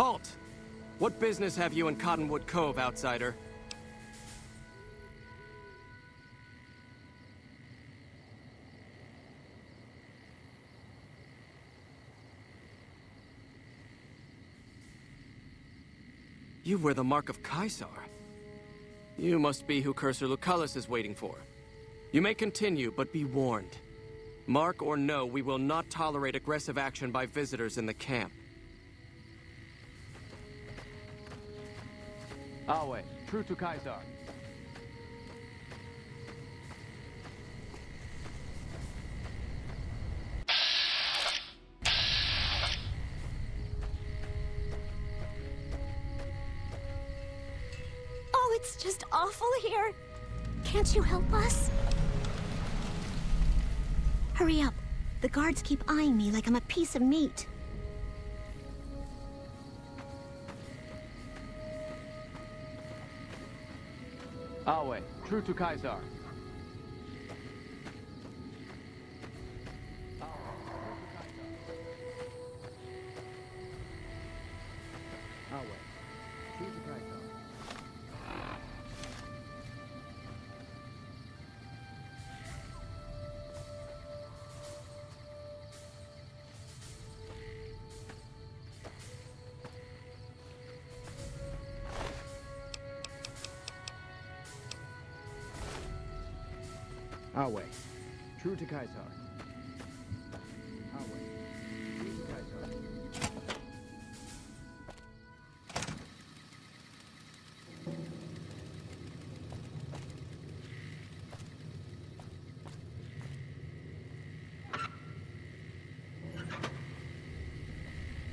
Halt! What business have you in Cottonwood Cove, outsider? You wear the mark of Caesar. You must be who Cursor Lucullus is waiting for. You may continue, but be warned. Mark or no, we will not tolerate aggressive action by visitors in the camp. Awe, true to Caesar. Oh, it's just awful here. Can't you help us? Hurry up. The guards keep eyeing me like I'm a piece of meat. Awe, true to Caesar. Awe, true to Caesar. Awe,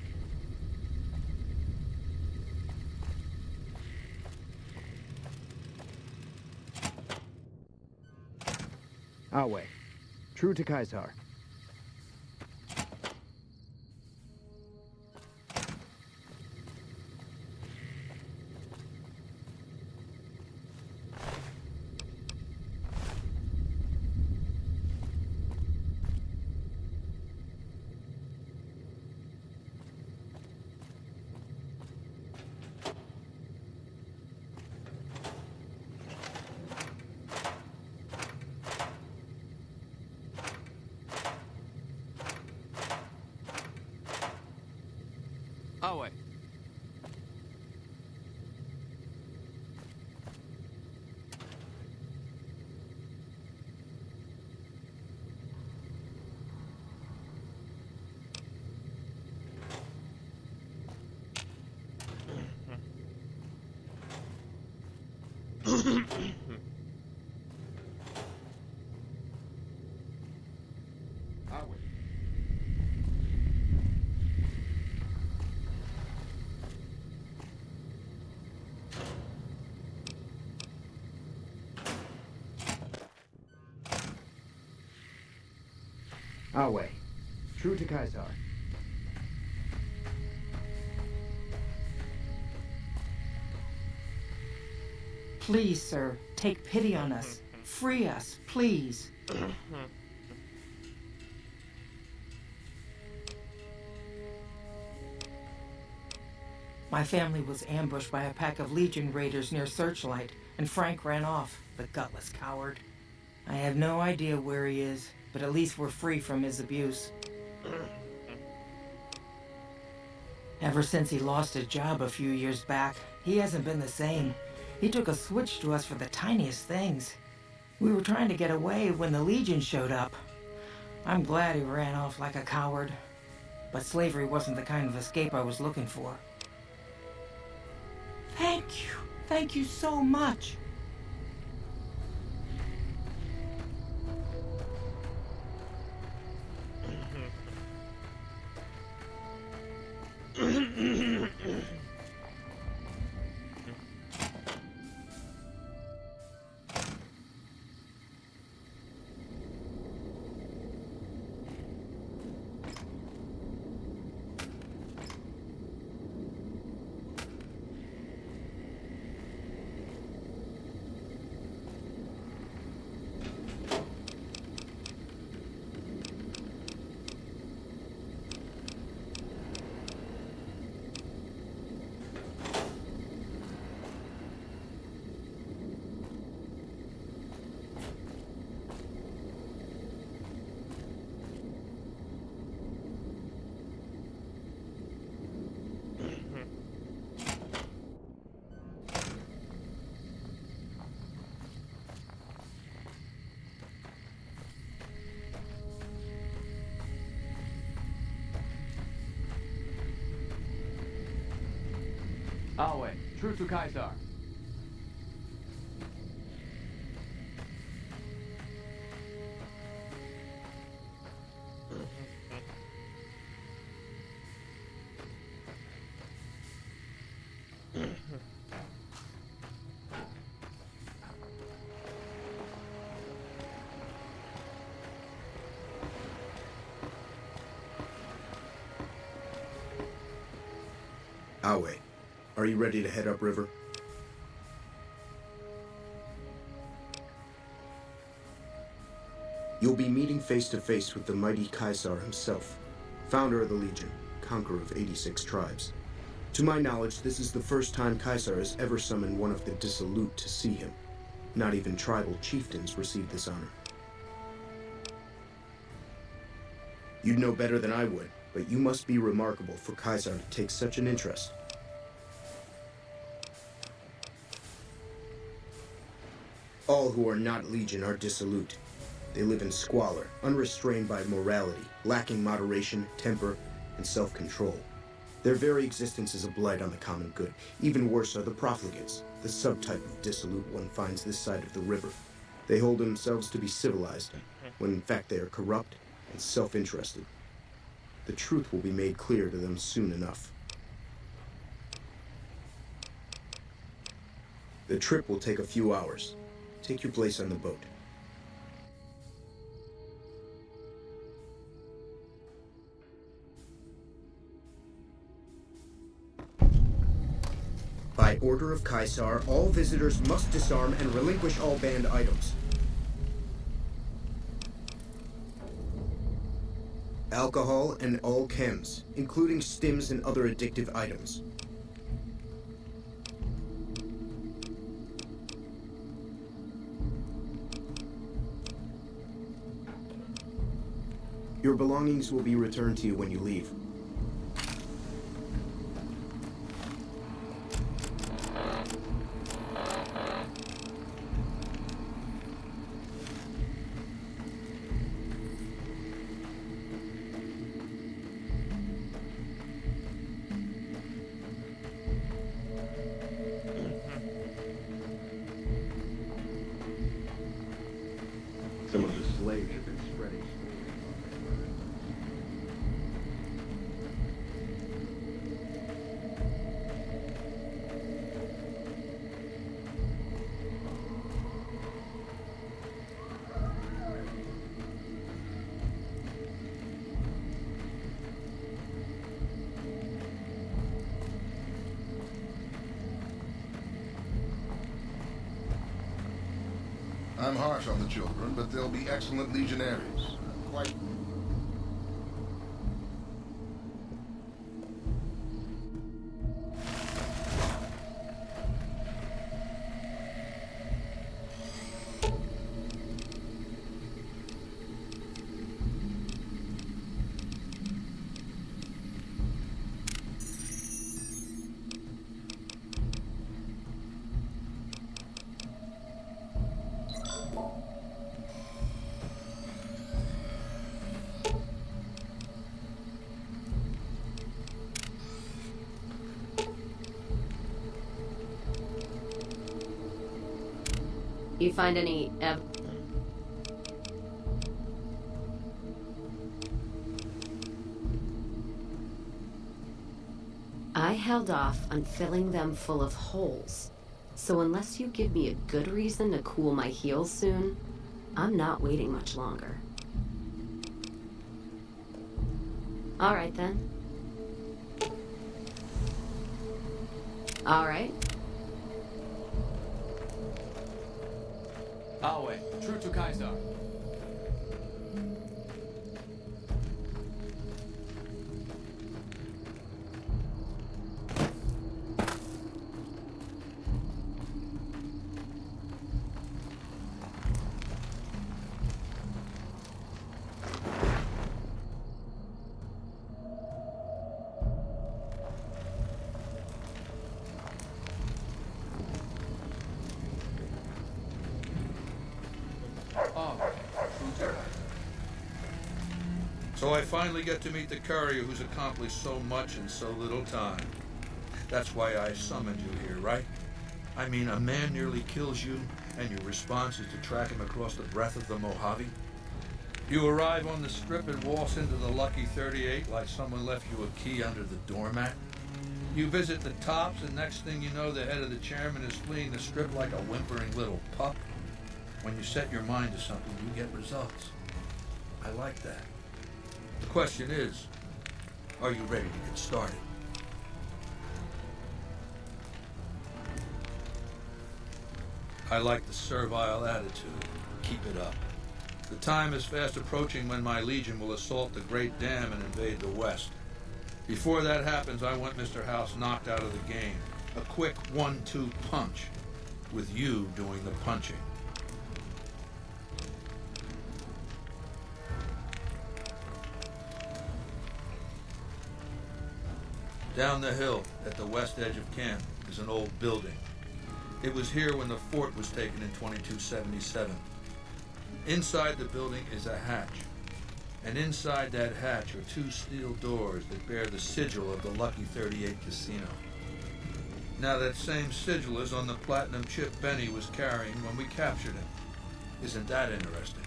true to Caesar. Awe, true to Caesar. Awe. Awe, true to Caesar. Please, sir, take pity on us. Free us, please. My family was ambushed by a pack of Legion raiders near Searchlight, and Frank ran off, the gutless coward. I have no idea where he is, but at least we're free from his abuse. Ever since he lost his job a few years back, he hasn't been the same. He took a switch to us for the tiniest things. We were trying to get away when the Legion showed up. I'm glad he ran off like a coward. But slavery wasn't the kind of escape I was looking for. Thank you. Thank you so much. Awe, true to Caesar. Awe, are you ready to head upriver? You'll be meeting face to face with the mighty Caesar himself, founder of the Legion, conqueror of 86 tribes. To my knowledge, this is the first time Caesar has ever summoned one of the dissolute to see him. Not even tribal chieftains receive this honor. You'd know better than I would, but you must be remarkable for Caesar to take such an interest. All who are not Legion are dissolute. They live in squalor, unrestrained by morality, lacking moderation, temper, and self-control. Their very existence is a blight on the common good. Even worse are the profligates, the subtype of dissolute one finds this side of the river. They hold themselves to be civilized, when in fact they are corrupt and self-interested. The truth will be made clear to them soon enough. The trip will take a few hours. Take your place on the boat. By order of Caesar, all visitors must disarm and relinquish all banned items. Alcohol and all chems, including stims and other addictive items. Your belongings will be returned to you when you leave. Some of the slaves have been spreading. I'm harsh on the children, but they'll be excellent legionaries. Quite. You find any I held off on filling them full of holes. So unless you give me a good reason to cool my heels soon, I'm not waiting much longer. All right then. All right. Awe, true to Caesar. So I finally get to meet the courier who's accomplished so much in so little time. That's why I summoned you here, right? I mean, a man nearly kills you, and your response is to track him across the breadth of the Mojave? You arrive on the strip and waltz into the Lucky 38 like someone left you a key under the doormat? You visit the tops, and next thing you know, the head of the chairman is fleeing the strip like a whimpering little pup? When you set your mind to something, you get results. I like that. The question is, are you ready to get started? I like the servile attitude. Keep it up. The time is fast approaching when my Legion will assault the Great Dam and invade the West. Before that happens, I want Mr. House knocked out of the game. A quick 1-2 punch, with you doing the punching. Down the hill, at the west edge of camp, is an old building. It was here when the fort was taken in 2277. Inside the building is a hatch. And inside that hatch are 2 steel doors that bear the sigil of the Lucky 38 Casino. Now that same sigil is on the platinum chip Benny was carrying when we captured him. Isn't that interesting?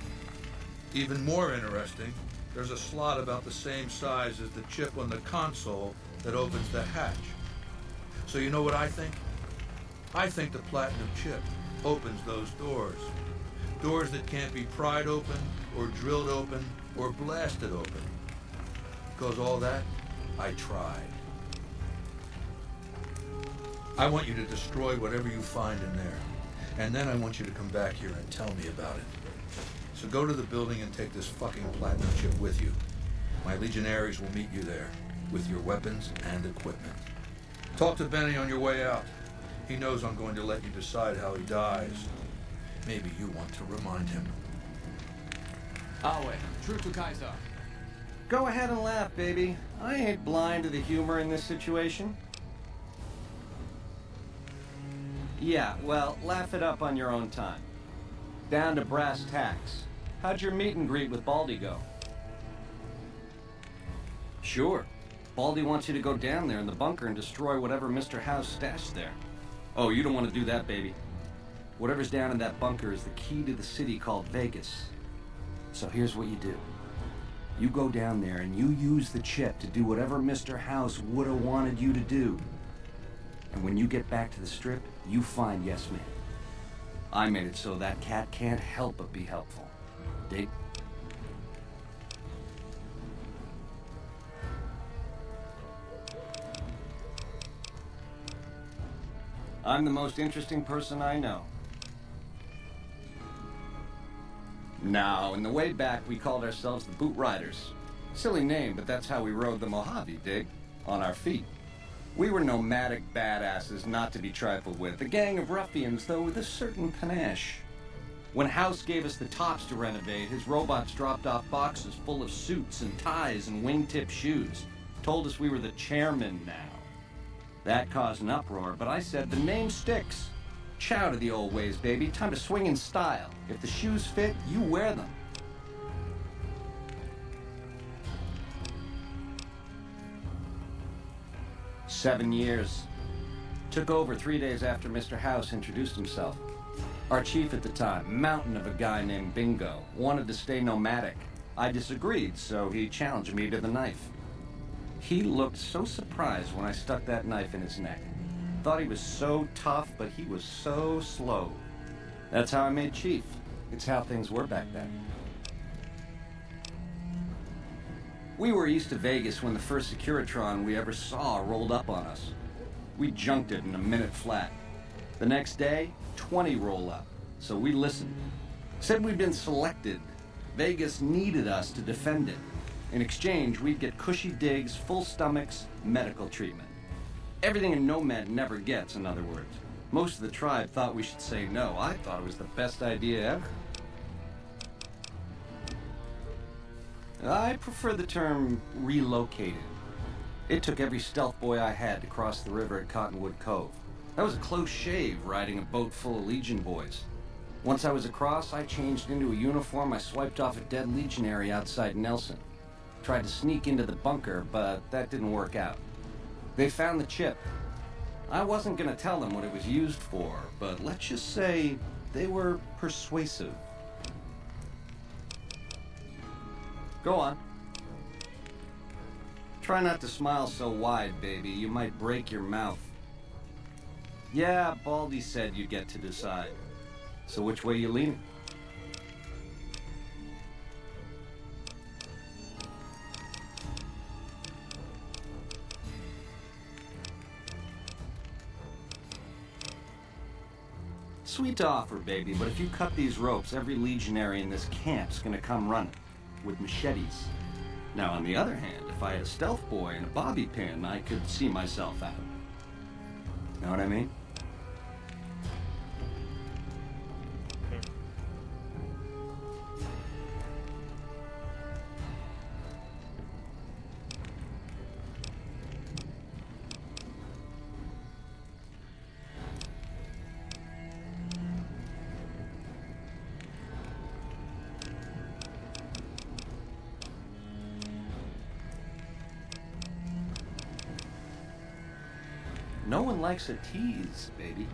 Even more interesting, there's a slot about the same size as the chip on the console that opens the hatch. So you know what I think? I think the platinum chip opens those doors. Doors that can't be pried open, or drilled open, or blasted open. Because all that, I tried. I want you to destroy whatever you find in there. And then I want you to come back here and tell me about it. So go to the building and take this fucking platinum chip with you. My legionaries will meet you there, with your weapons and equipment. Talk to Benny on your way out. He knows I'm going to let you decide how he dies. Maybe you want to remind him. Awe, true to Kaiser. Go ahead and laugh, baby. I ain't blind to the humor in this situation. Yeah, well, laugh it up on your own time. Down to brass tacks. How'd your meet and greet with Baldy go? Sure. Baldy wants you to go down there in the bunker and destroy whatever Mr. House stashed there. Oh, you don't want to do that, baby. Whatever's down in that bunker is the key to the city called Vegas. So here's what you do. You go down there and you use the chip to do whatever Mr. House would have wanted you to do. And when you get back to the strip, you find Yes Man. I made it so that cat can't help but be helpful. Dig? I'm the most interesting person I know. Now, in the way back, we called ourselves the Boot Riders. Silly name, but that's how we rode the Mojave, dig? On our feet. We were nomadic badasses not to be trifled with, a gang of ruffians, though with a certain panache. When House gave us the tops to renovate, his robots dropped off boxes full of suits and ties and wingtip shoes. Told us we were the chairman now. That caused an uproar, but I said the name sticks. Chow to the old ways, baby. Time to swing in style. If the shoes fit, you wear them. "7 years. Took over 3 days after Mr. House introduced himself. Our chief at the time, mountain of a guy named Bingo, wanted to stay nomadic. I disagreed, so he challenged me to the knife. He looked so surprised when I stuck that knife in his neck. Thought he was so tough, but he was so slow. That's how I made chief. It's how things were back then. We were east of Vegas when the first Securitron we ever saw rolled up on us. We junked it in a minute flat. The next day, 20 roll up, so we listened. Said we'd been selected. Vegas needed us to defend it. In exchange, we'd get cushy digs, full stomachs, medical treatment. Everything a nomad never gets, in other words. Most of the tribe thought we should say no. I thought it was the best idea ever. I prefer the term relocated. It took every stealth boy I had to cross the river at Cottonwood Cove. That was a close shave, riding a boat full of Legion boys. Once I was across, I changed into a uniform I swiped off a dead legionary outside Nelson. Tried to sneak into the bunker, but that didn't work out. They found the chip. I wasn't gonna tell them what it was used for, but let's just say they were persuasive. Go on. Try not to smile so wide, baby. You might break your mouth. Yeah, Baldy said you get to decide. So which way you leaning? Sweet offer, baby, but if you cut these ropes, every legionary in this camp's gonna come running with machetes. Now, on the other hand, if I had a stealth boy and a bobby pin, I could see myself out. Know what I mean? No one likes a tease, baby.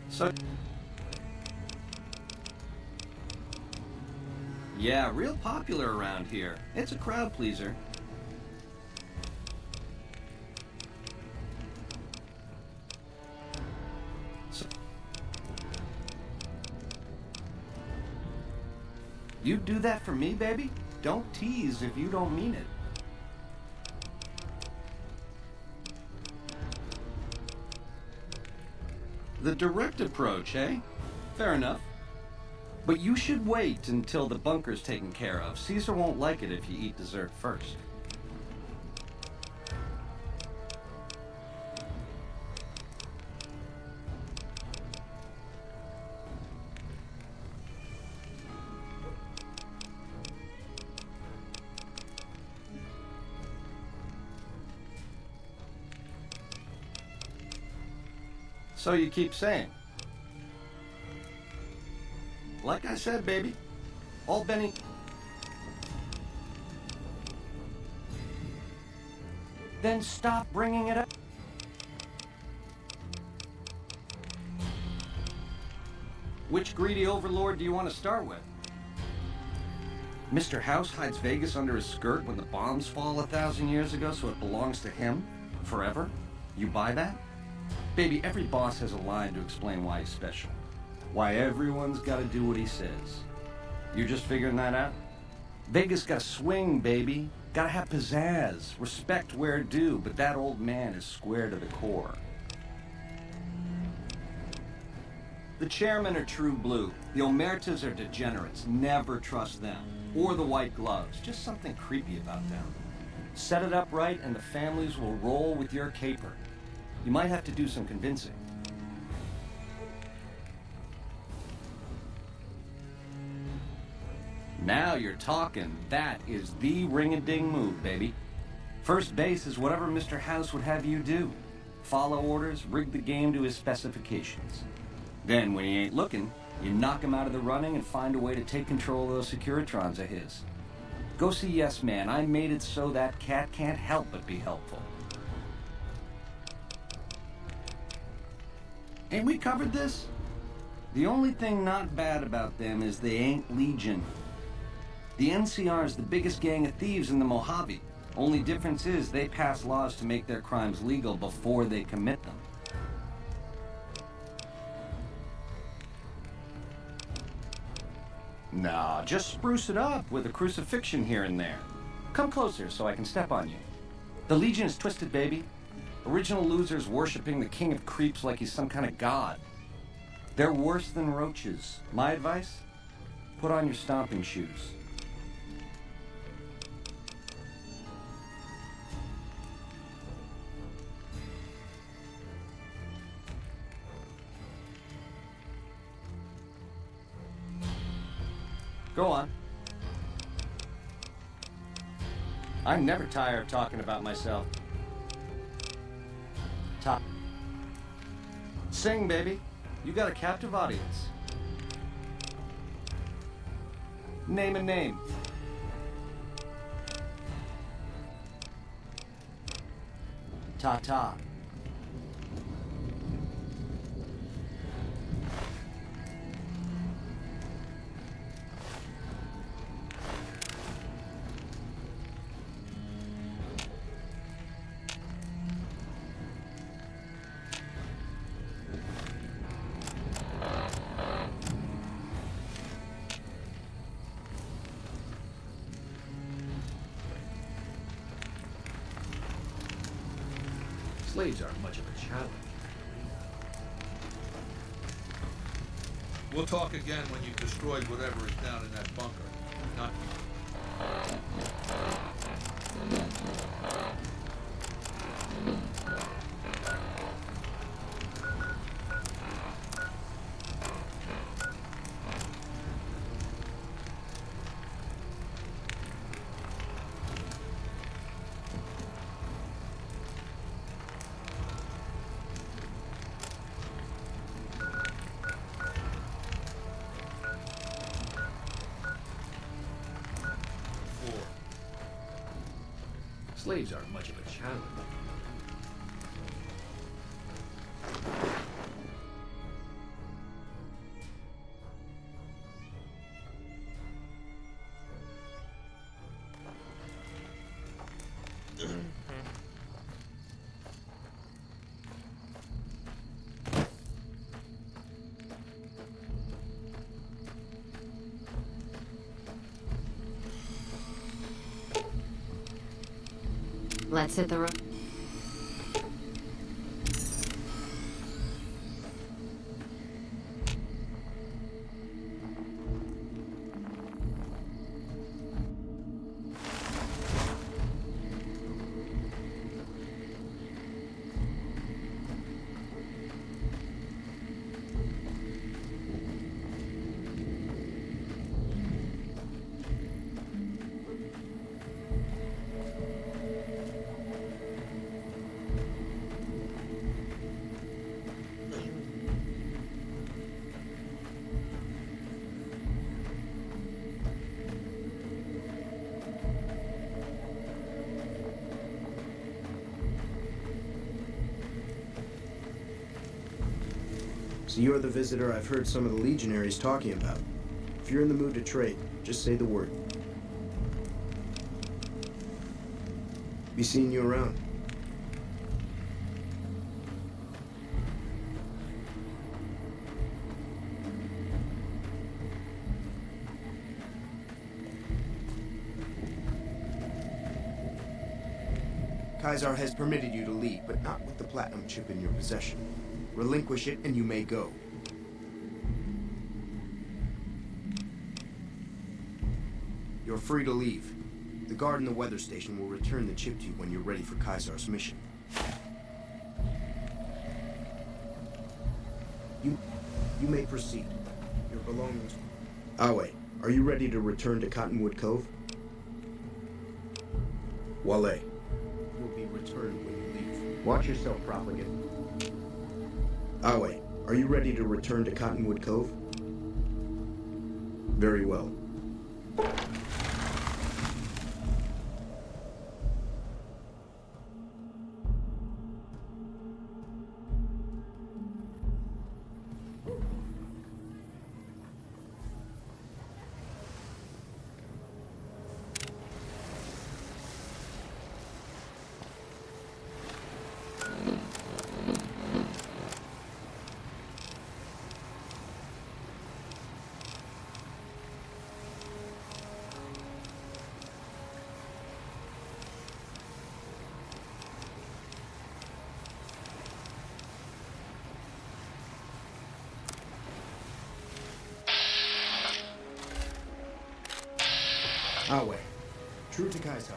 So... yeah, real popular around here. It's a crowd pleaser. So... you'd do that for me, baby? Don't tease if you don't mean it. The direct approach, eh? Fair enough. But you should wait until the bunker's taken care of. Caesar won't like it if you eat dessert first. So you keep saying. Like I said, baby, all Benny... Then stop bringing it up. Which greedy overlord do you want to start with? Mr. House hides Vegas under his skirt when the bombs fall 1,000 years ago, so it belongs to him forever? You buy that? Baby, every boss has a line to explain why he's special. Why everyone's gotta do what he says. You're just figuring that out? Vegas gotta swing, baby. Gotta have pizzazz. Respect where due, but that old man is square to the core. The chairmen are true blue. The omertas are degenerates. Never trust them. Or the white gloves. Just something creepy about them. Set it up right and the families will roll with your caper. You might have to do some convincing. Now you're talking. That is the ring-a-ding move, baby. First base is whatever Mr. House would have you do. Follow orders, rig the game to his specifications. Then, when he ain't looking, you knock him out of the running and find a way to take control of those Securitrons of his. Go see Yes Man. I made it so that cat can't help but be helpful. Ain't we covered this? The only thing not bad about them is they ain't Legion. The NCR is the biggest gang of thieves in the Mojave. Only difference is they pass laws to make their crimes legal before they commit them. Nah, just spruce it up with a crucifixion here and there. Come closer so I can step on you. The Legion is twisted, baby. Original losers worshiping the king of creeps like he's some kind of god. They're worse than roaches. My advice? Put on your stomping shoes. Go on. I'm never tired of talking about myself. Top. Sing, baby. You got a captive audience. Name a name. Ta-ta. Slaves aren't much of a challenge. We'll talk again when you've destroyed whatever is down in that bunker. Not... Slaves aren't much of a challenge. Let's hit the road. So you're the visitor I've heard some of the legionaries talking about. If you're in the mood to trade, just say the word. Be seeing you around. Caesar has permitted you to leave, but not with the platinum chip in your possession. Relinquish it and you may go. You're free to leave. The guard in the weather station will return the chip to you when you're ready for Caesar's mission. You may proceed. Your belongings... Awe, are you ready to return to Cottonwood Cove? Wale. Will be returned when you leave. Watch yourself, profligate. Awe, are you ready to return to Cottonwood Cove? Very well. Awe, true to Caesar.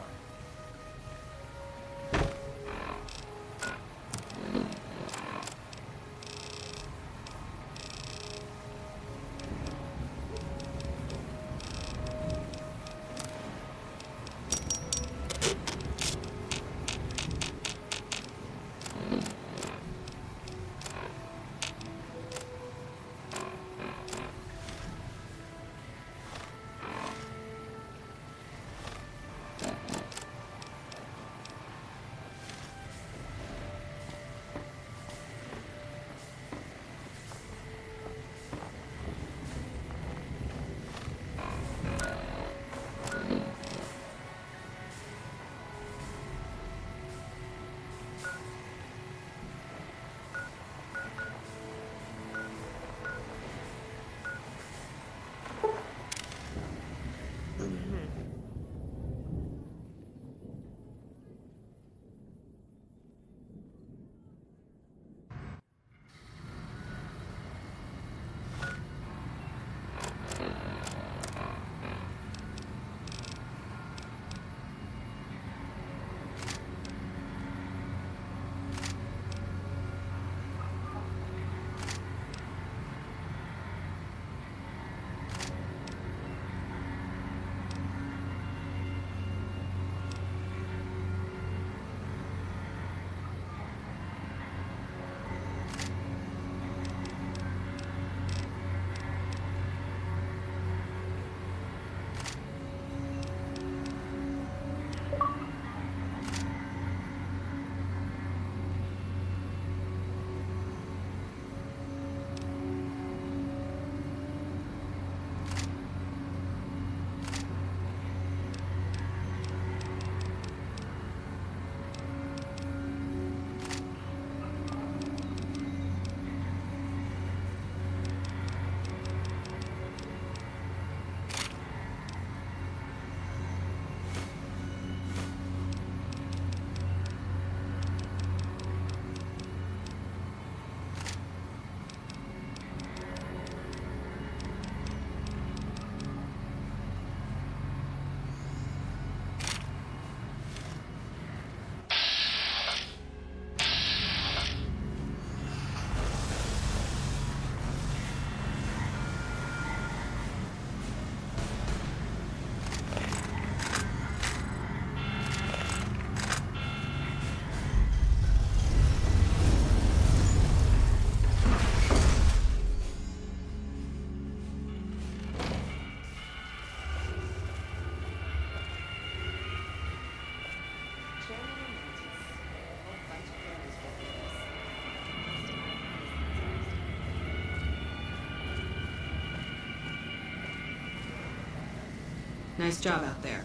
Nice job out there.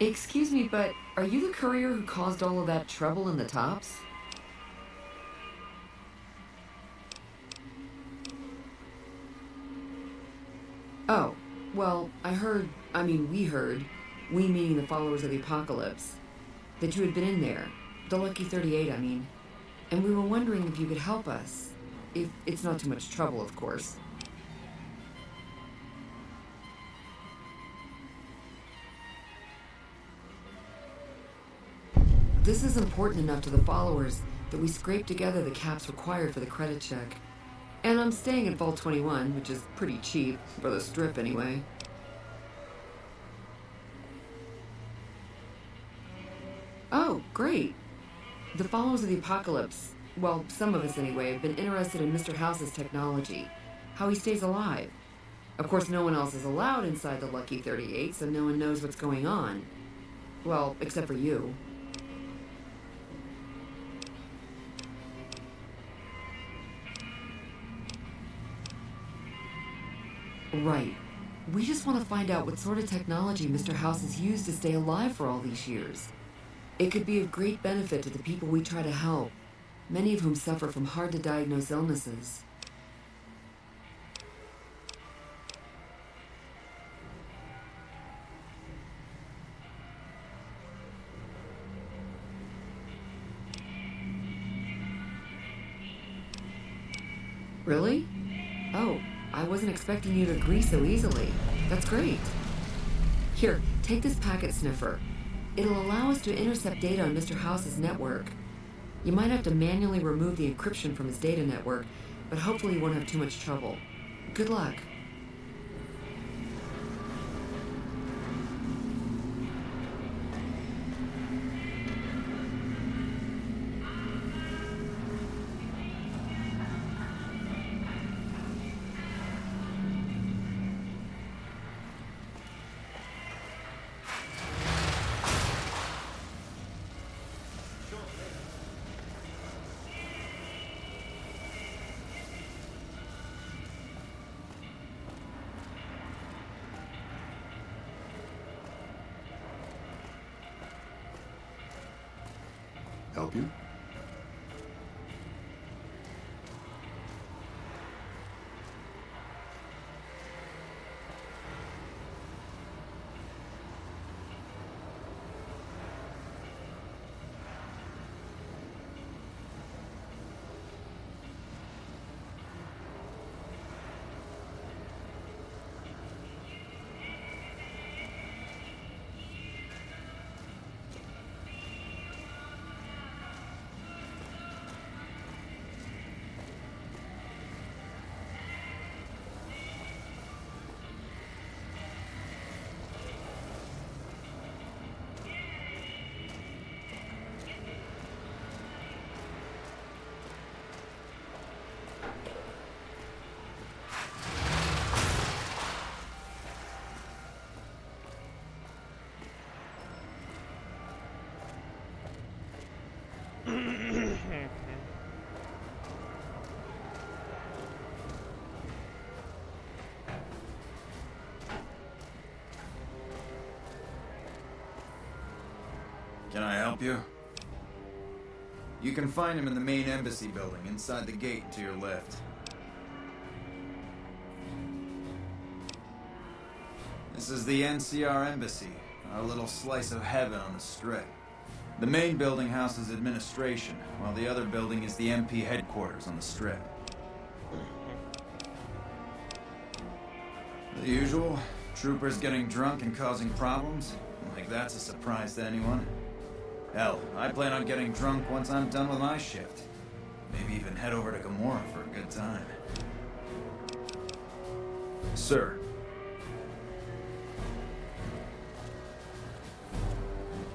Excuse me, but are you the courier who caused all of that trouble in the tops? Oh, well, we heard, we meaning the followers of the apocalypse, that you had been in there, the Lucky 38, I mean, and we were wondering if you could help us. If it's not too much trouble, of course. This is important enough to the followers that we scraped together the caps required for the credit check. And I'm staying at Vault 21, which is pretty cheap, for the strip anyway. Oh, great. The followers of the apocalypse, well, some of us anyway, have been interested in Mr. House's technology, how he stays alive. Of course, no one else is allowed inside the Lucky 38, so no one knows what's going on. Well, except for you. Right. We just want to find out what sort of technology Mr. House has used to stay alive for all these years. It could be of great benefit to the people we try to help, many of whom suffer from hard-to-diagnose illnesses. Really? Oh. I wasn't expecting you to agree so easily. That's great. Here, take this packet sniffer. It'll allow us to intercept data on Mr. House's network. You might have to manually remove the encryption from his data network, but hopefully you won't have too much trouble. Good luck. Help you? Can I help you? You can find him in the main embassy building, inside the gate to your left. This is the NCR Embassy, our little slice of heaven on the strip. The main building houses administration, while the other building is the MP headquarters on the strip. The usual, troopers getting drunk and causing problems. Like that's a surprise to anyone. Hell, I plan on getting drunk once I'm done with my shift. Maybe even head over to Gamora for a good time. Sir.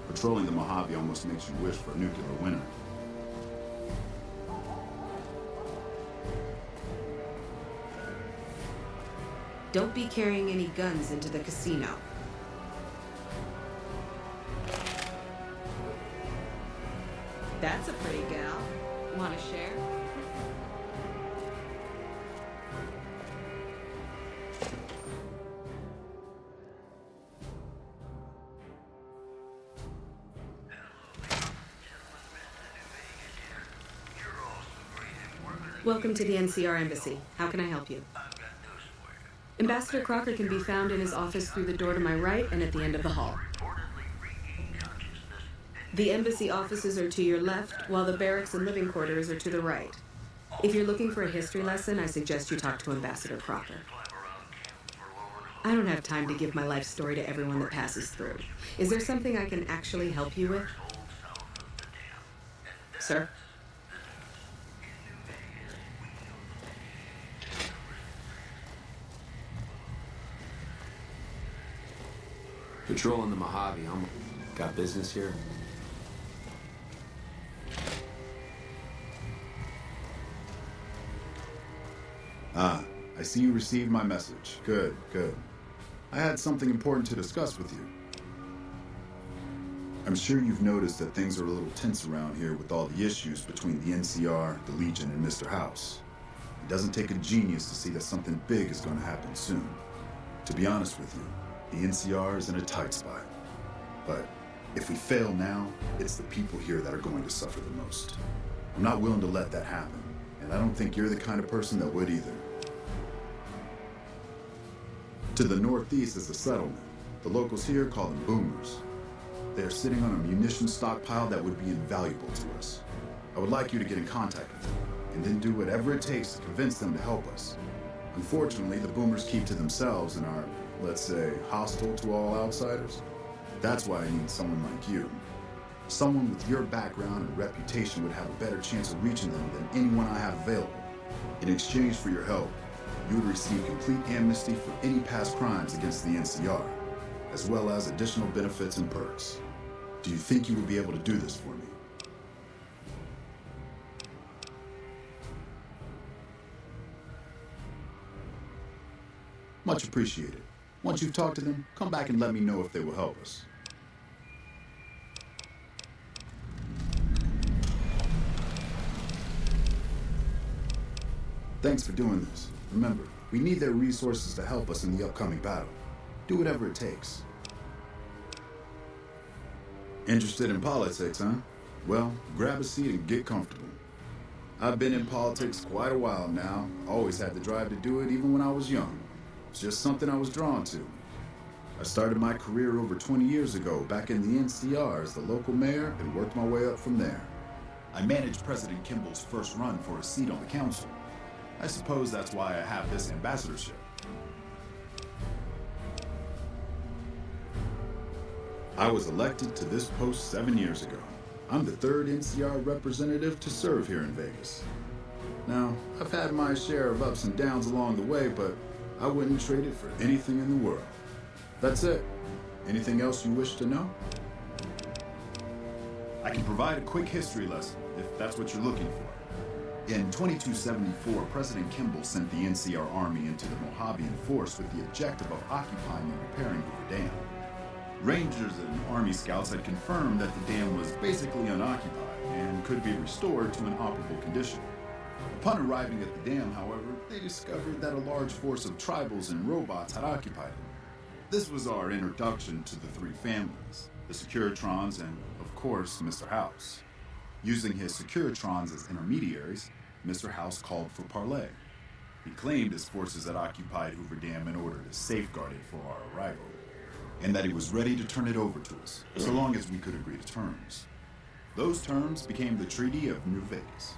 Patrolling the Mojave almost makes you wish for a nuclear winter. Don't be carrying any guns into the casino. That's a pretty gal. Want to share? Welcome to the NCR Embassy. How can I help you? Ambassador Crocker can be found in his office through the door to my right and at the end of the hall. The embassy offices are to your left, while the barracks and living quarters are to the right. If you're looking for a history lesson, I suggest you talk to Ambassador Crocker. I don't have time to give my life story to everyone that passes through. Is there something I can actually help you with? Sir? Patrolling the Mojave. Got business here? Ah, I see you received my message. Good, good. I had something important to discuss with you. I'm sure you've noticed that things are a little tense around here with all the issues between the NCR, the Legion, and Mr. House. It doesn't take a genius to see that something big is going to happen soon. To be honest with you, the NCR is in a tight spot. But if we fail now, it's the people here that are going to suffer the most. I'm not willing to let that happen, and I don't think you're the kind of person that would either. To the northeast is the settlement. The locals here call them boomers. They are sitting on a munitions stockpile that would be invaluable to us. I would like you to get in contact with them, and then do whatever it takes to convince them to help us. Unfortunately, the boomers keep to themselves and are, let's say, hostile to all outsiders. That's why I need someone like you. Someone with your background and reputation would have a better chance of reaching them than anyone I have available. In exchange for your help, you would receive complete amnesty for any past crimes against the NCR, as well as additional benefits and perks. Do you think you would be able to do this for me? Much appreciated. Once you've talked to them, come back and let me know if they will help us. Thanks for doing this. Remember, we need their resources to help us in the upcoming battle. Do whatever it takes. Interested in politics, huh? Well, grab a seat and get comfortable. I've been in politics quite a while now. Always had the drive to do it even when I was young. It's just something I was drawn to. I started my career over 20 years ago back in the NCR as the local mayor and worked my way up from there. I managed President Kimball's first run for a seat on the council. I suppose that's why I have this ambassadorship. I was elected to this post 7 years ago. I'm the third NCR representative to serve here in Vegas. Now, I've had my share of ups and downs along the way, but I wouldn't trade it for anything in the world. That's it. Anything else you wish to know? I can provide a quick history lesson, if that's what you're looking for. In 2274, President Kimball sent the NCR Army into the Mojavian force with the objective of occupying and repairing Hoover Dam. Rangers and Army scouts had confirmed that the dam was basically unoccupied and could be restored to an operable condition. Upon arriving at the dam, however, they discovered that a large force of tribals and robots had occupied it. This was our introduction to the three families, the Securitrons and, of course, Mr. House. Using his Securitrons as intermediaries, Mr. House called for parley. He claimed his forces had occupied Hoover Dam in order to safeguard it for our arrival, and that he was ready to turn it over to us, so long as we could agree to terms. Those terms became the Treaty of New Vegas.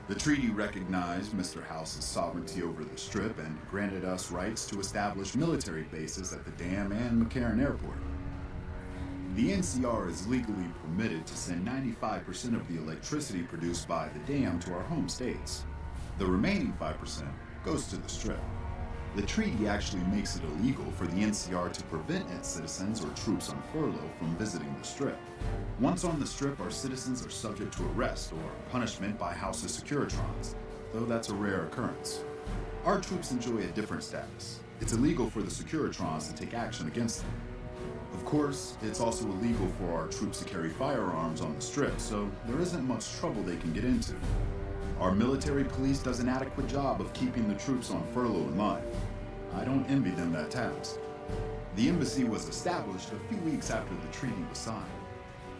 The treaty recognized Mr. House's sovereignty over the Strip and granted us rights to establish military bases at the dam and McCarran Airport. The NCR is legally permitted to send 95% of the electricity produced by the dam to our home states. The remaining 5% goes to the Strip. The treaty actually makes it illegal for the NCR to prevent its citizens or troops on furlough from visiting the Strip. Once on the Strip, our citizens are subject to arrest or punishment by House of Securitrons, though that's a rare occurrence. Our troops enjoy a different status. It's illegal for the Securitrons to take action against them. Of course, it's also illegal for our troops to carry firearms on the Strip, so there isn't much trouble they can get into. Our military police does an adequate job of keeping the troops on furlough in line. I don't envy them that task. The embassy was established a few weeks after the treaty was signed.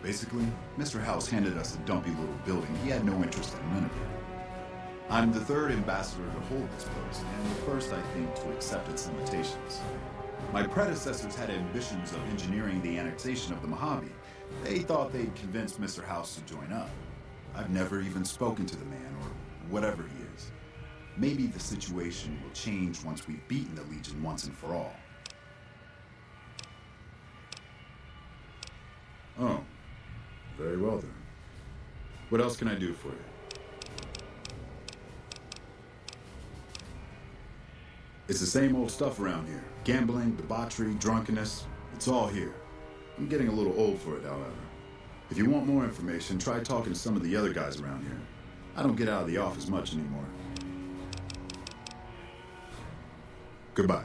Basically, Mr. House handed us a dumpy little building he had no interest in renovating. I'm the third ambassador to hold this post, and the first, I think, to accept its limitations. My predecessors had ambitions of engineering the annexation of the Mojave. They thought they'd convince Mr. House to join up. I've never even spoken to the man, or whatever he is. Maybe the situation will change once we've beaten the Legion once and for all. Oh, very well then. What else can I do for you? It's the same old stuff around here. Gambling, debauchery, drunkenness, it's all here. I'm getting a little old for it, however. If you want more information, try talking to some of the other guys around here. I don't get out of the office much anymore. Goodbye.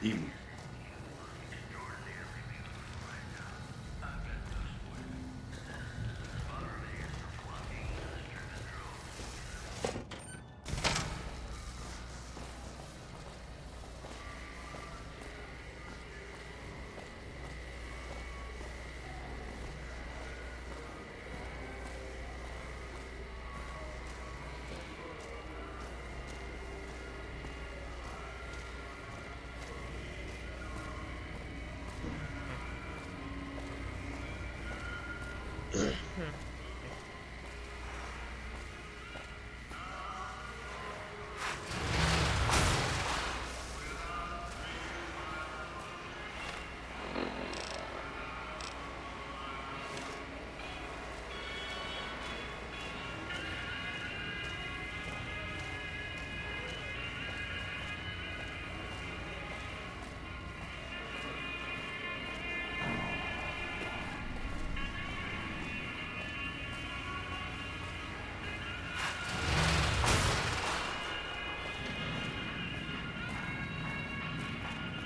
Evening.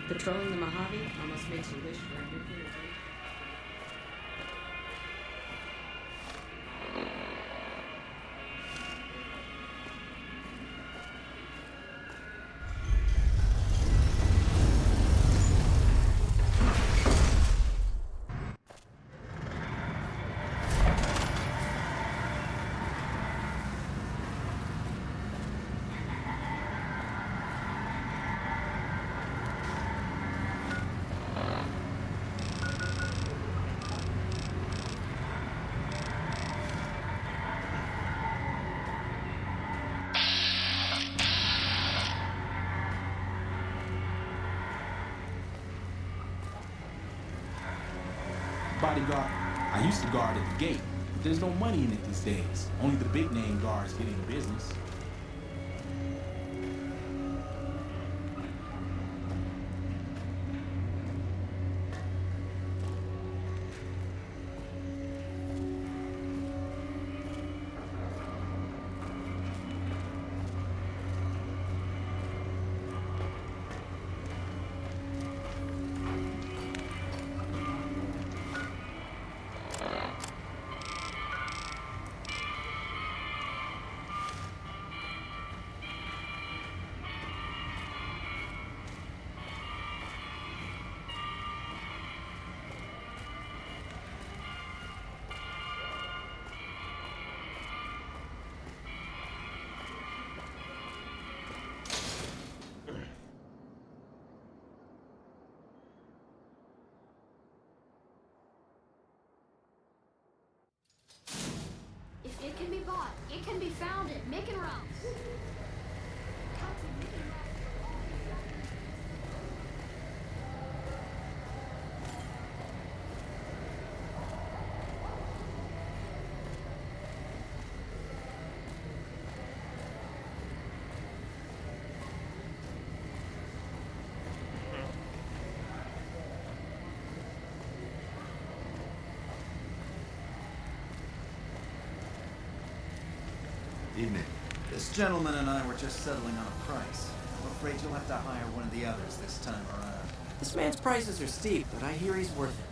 Patrolling the Mojave almost makes you wish for a nuclear break. Bodyguard. I used to guard at the gate, but there's no money in it these days. Only the big name guards get into business. We found it. Mick and Ralph's. Evening. This gentleman and I were just settling on a price. I'm afraid you'll have to hire one of the others this time around. This man's prices are steep, but I hear he's worth it.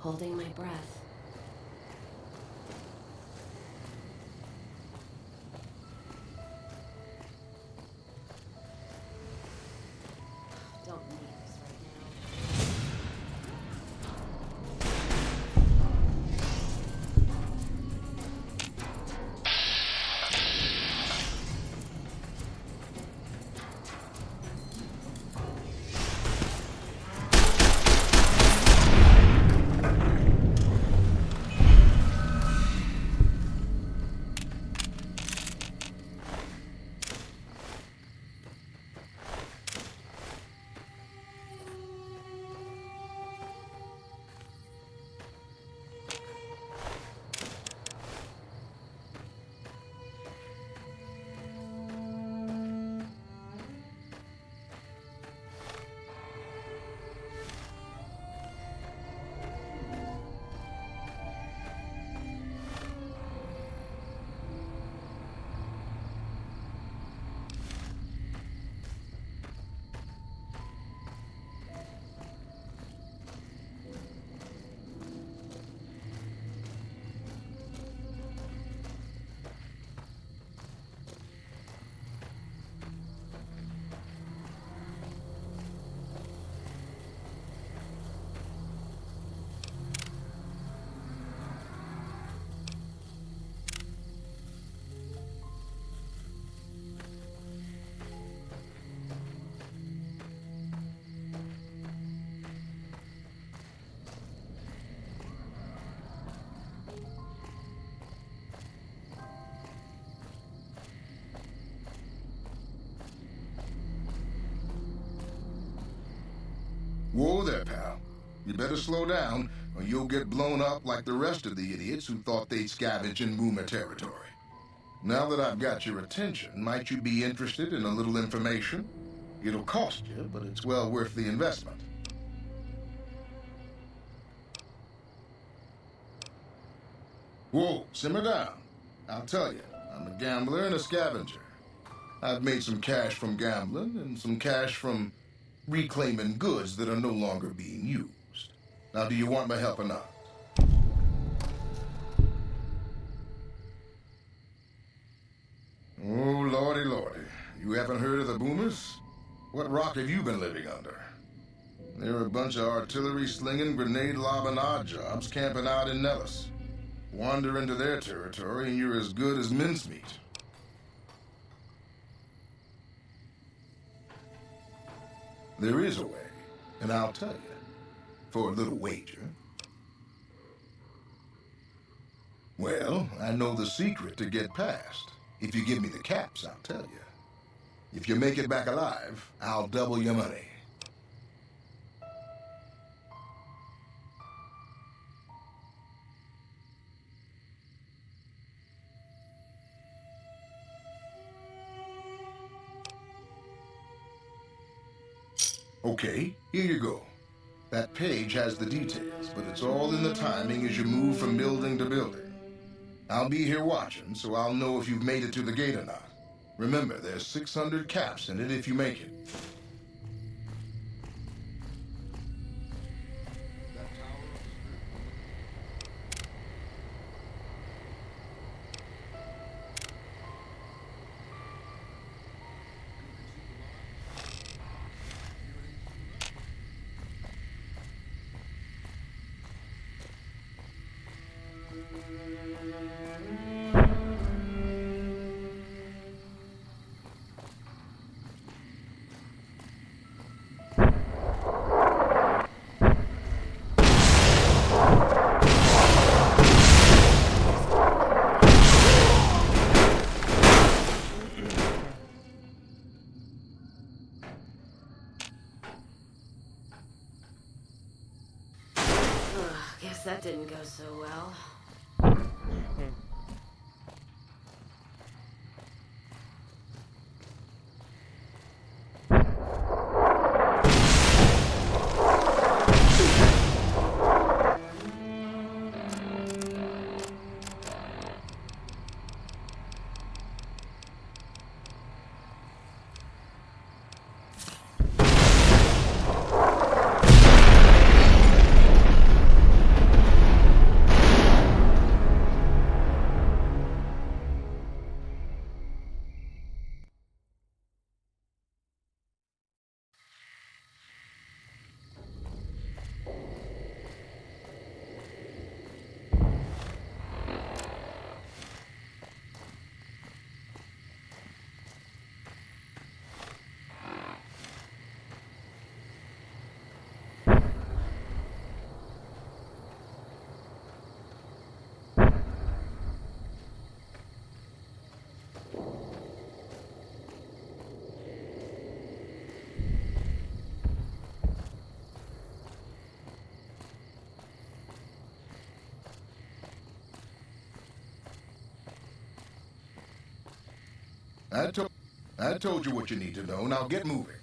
holding my breath. Don't need this right now. Whoa there, pal. You better slow down, or you'll get blown up like the rest of the idiots who thought they'd scavenge in Boomer territory. Now that I've got your attention, might you be interested in a little information? It'll cost you, but it's well worth the investment. Whoa, simmer down. I'll tell you, I'm a gambler and a scavenger. I've made some cash from gambling and some cash from reclaiming goods that are no longer being used. Now, do you want my help or not? Oh, lordy, lordy. You haven't heard of the Boomers? What rock have you been living under? They're a bunch of artillery-slinging, grenade-lobbing odd jobs camping out in Nellis. Wander into their territory and you're as good as mincemeat. There is a way, and I'll tell you, for a little wager. Well, I know the secret to get past. If you give me the caps, I'll tell you. If you make it back alive, I'll double your money. Okay, here you go. That page has the details, but it's all in the timing as you move from building to building. I'll be here watching, so I'll know if you've made it to the gate or not. Remember, there's 600 caps in it if you make it. Guess that didn't go so well. I told you what you need to know. Now get moving.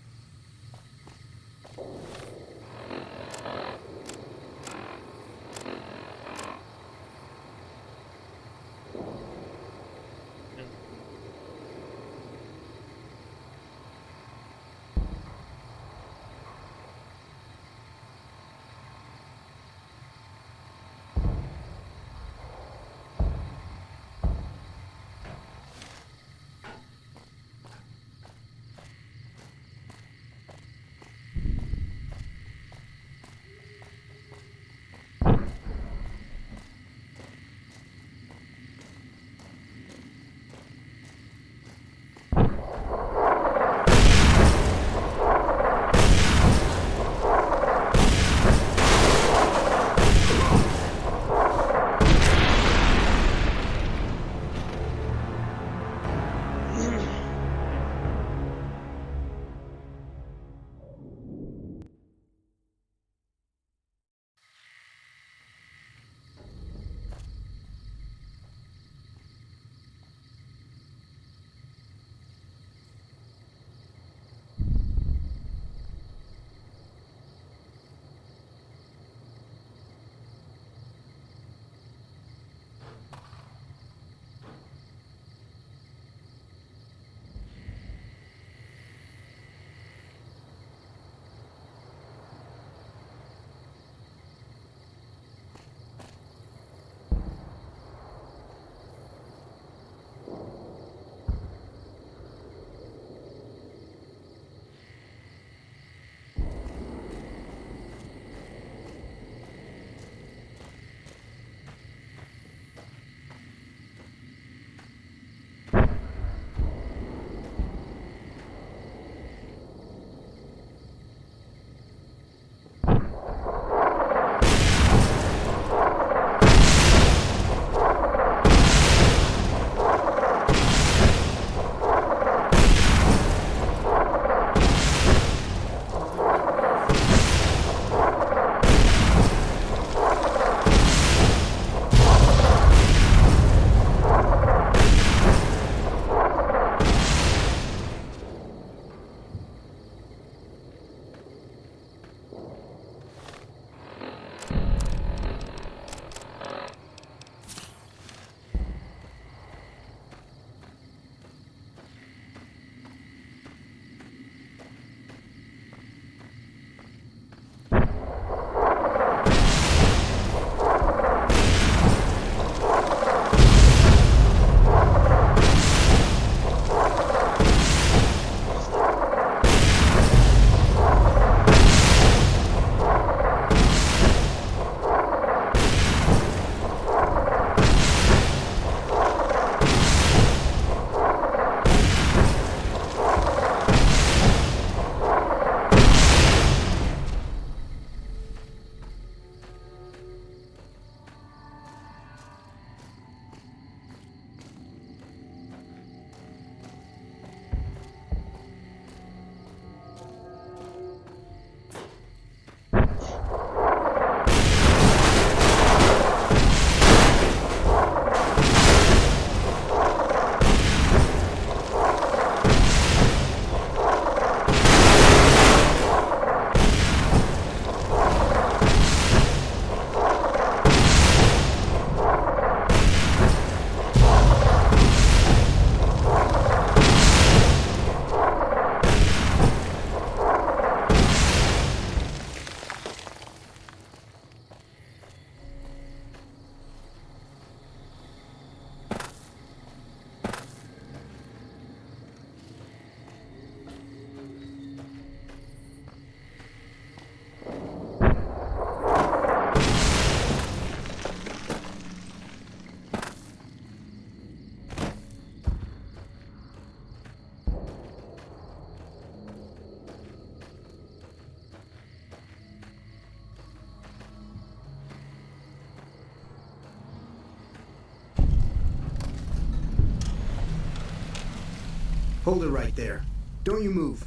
Hold it right there. Don't you move.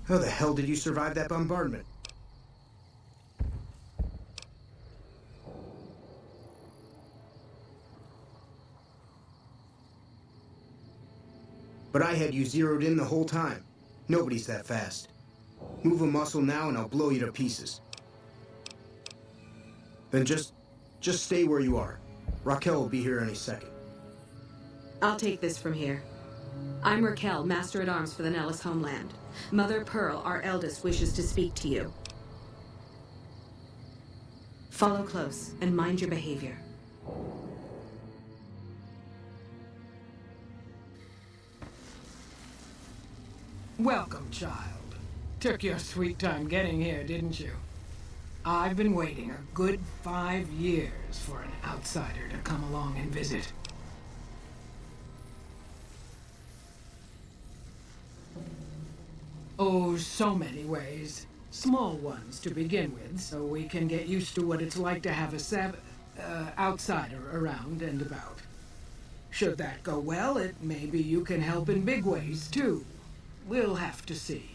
How the hell did you survive that bombardment? But I had you zeroed in the whole time. Nobody's that fast. Move a muscle now and I'll blow you to pieces. Then just stay where you are. Raquel will be here any second. I'll take this from here. I'm Raquel, Master-at-Arms for the Nellis homeland. Mother Pearl, our eldest, wishes to speak to you. Follow close and mind your behavior. Welcome, child. Took your sweet time getting here, didn't you? I've been waiting a good 5 years for an outsider to come along and visit. Oh, so many ways. Small ones to begin with, so we can get used to what it's like to have a outsider around and about. Should that go well, it maybe you can help in big ways, too. We'll have to see.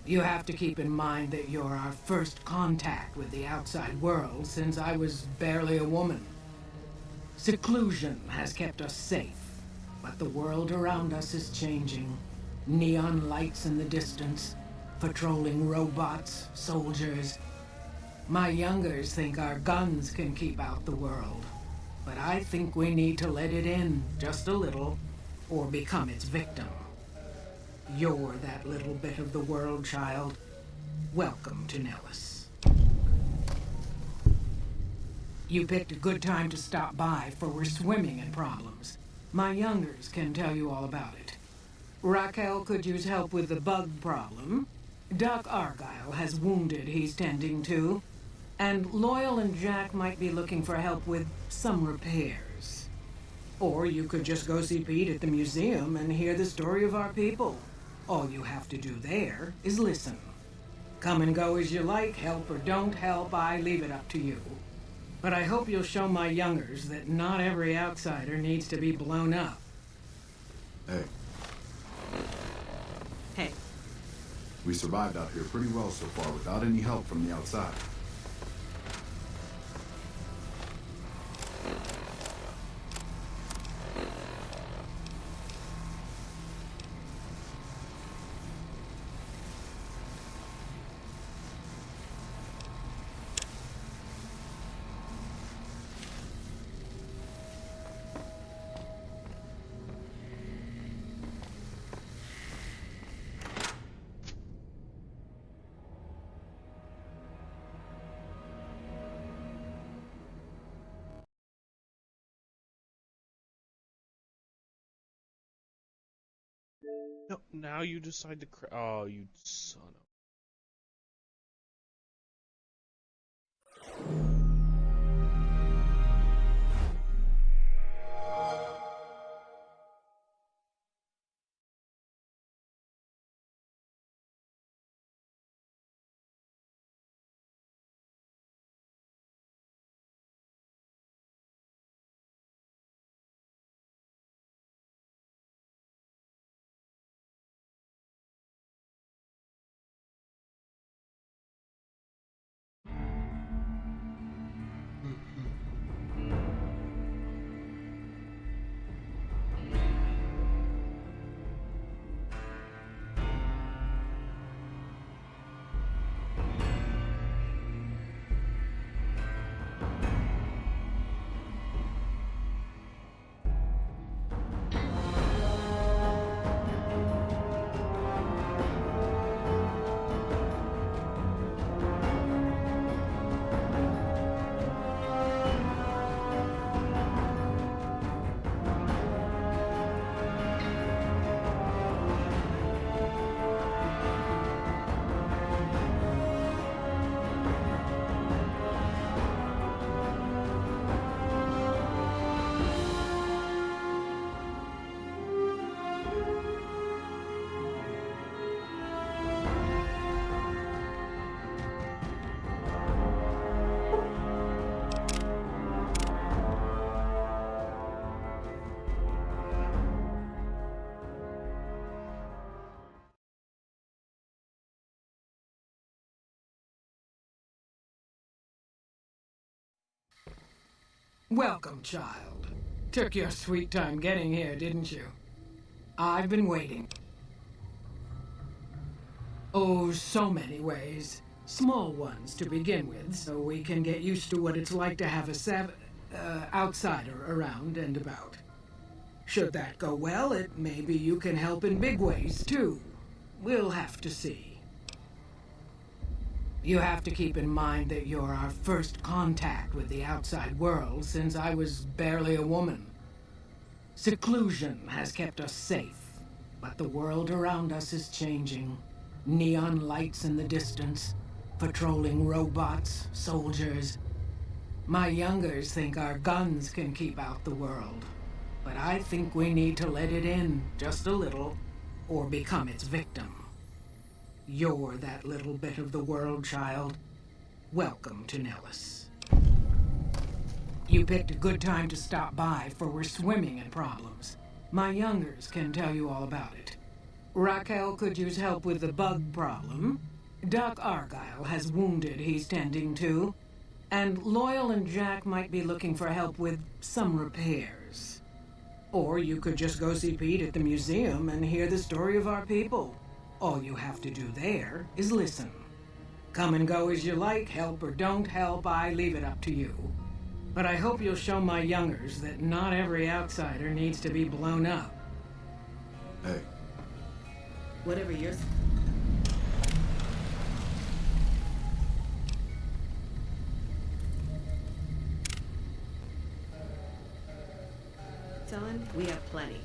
You have to keep in mind that you're our first contact with the outside world since I was barely a woman. Seclusion has kept us safe, but the world around us is changing. Neon lights in the distance, patrolling robots, soldiers. My youngers think our guns can keep out the world, but I think we need to let it in just a little, or become its victim. You're that little bit of the world, child. Welcome to Nellis. You picked a good time to stop by, for we're swimming in problems. My youngers can tell you all about it. Raquel could use help with the bug problem. Doc Argyle has wounded he's tending to. And Loyal and Jack might be looking for help with some repairs. Or you could just go see Pete at the museum and hear the story of our people. All you have to do there is listen. Come and go as you like, help or don't help, I leave it up to you. But I hope you'll show my youngers that not every outsider needs to be blown up. Hey. Hey. We survived out here pretty well so far without any help from the outside. No, now you decide to oh, you son of Welcome, child. Took your sweet time getting here, didn't you? I've been waiting. Oh, so many ways. Small ones to begin with, so we can get used to what it's like to have a outsider around and about. Should that go well, maybe you can help in big ways, too. We'll have to see. You have to keep in mind that you're our first contact with the outside world since I was barely a woman. Seclusion has kept us safe, but the world around us is changing. Neon lights in the distance, patrolling robots, soldiers. My youngers think our guns can keep out the world, but I think we need to let it in just a little, or become its victim. You're that little bit of the world, child. Welcome to Nellis. You picked a good time to stop by, for we're swimming in problems. My youngers can tell you all about it. Raquel could use help with the bug problem. Doc Argyle has wounded he's tending to. And Loyal and Jack might be looking for help with some repairs. Or you could just go see Pete at the museum and hear the story of our people. All you have to do there is listen. Come and go as you like, help or don't help, I leave it up to you. But I hope you'll show my youngers that not every outsider needs to be blown up. Hey. Whatever you're... Son, we have plenty.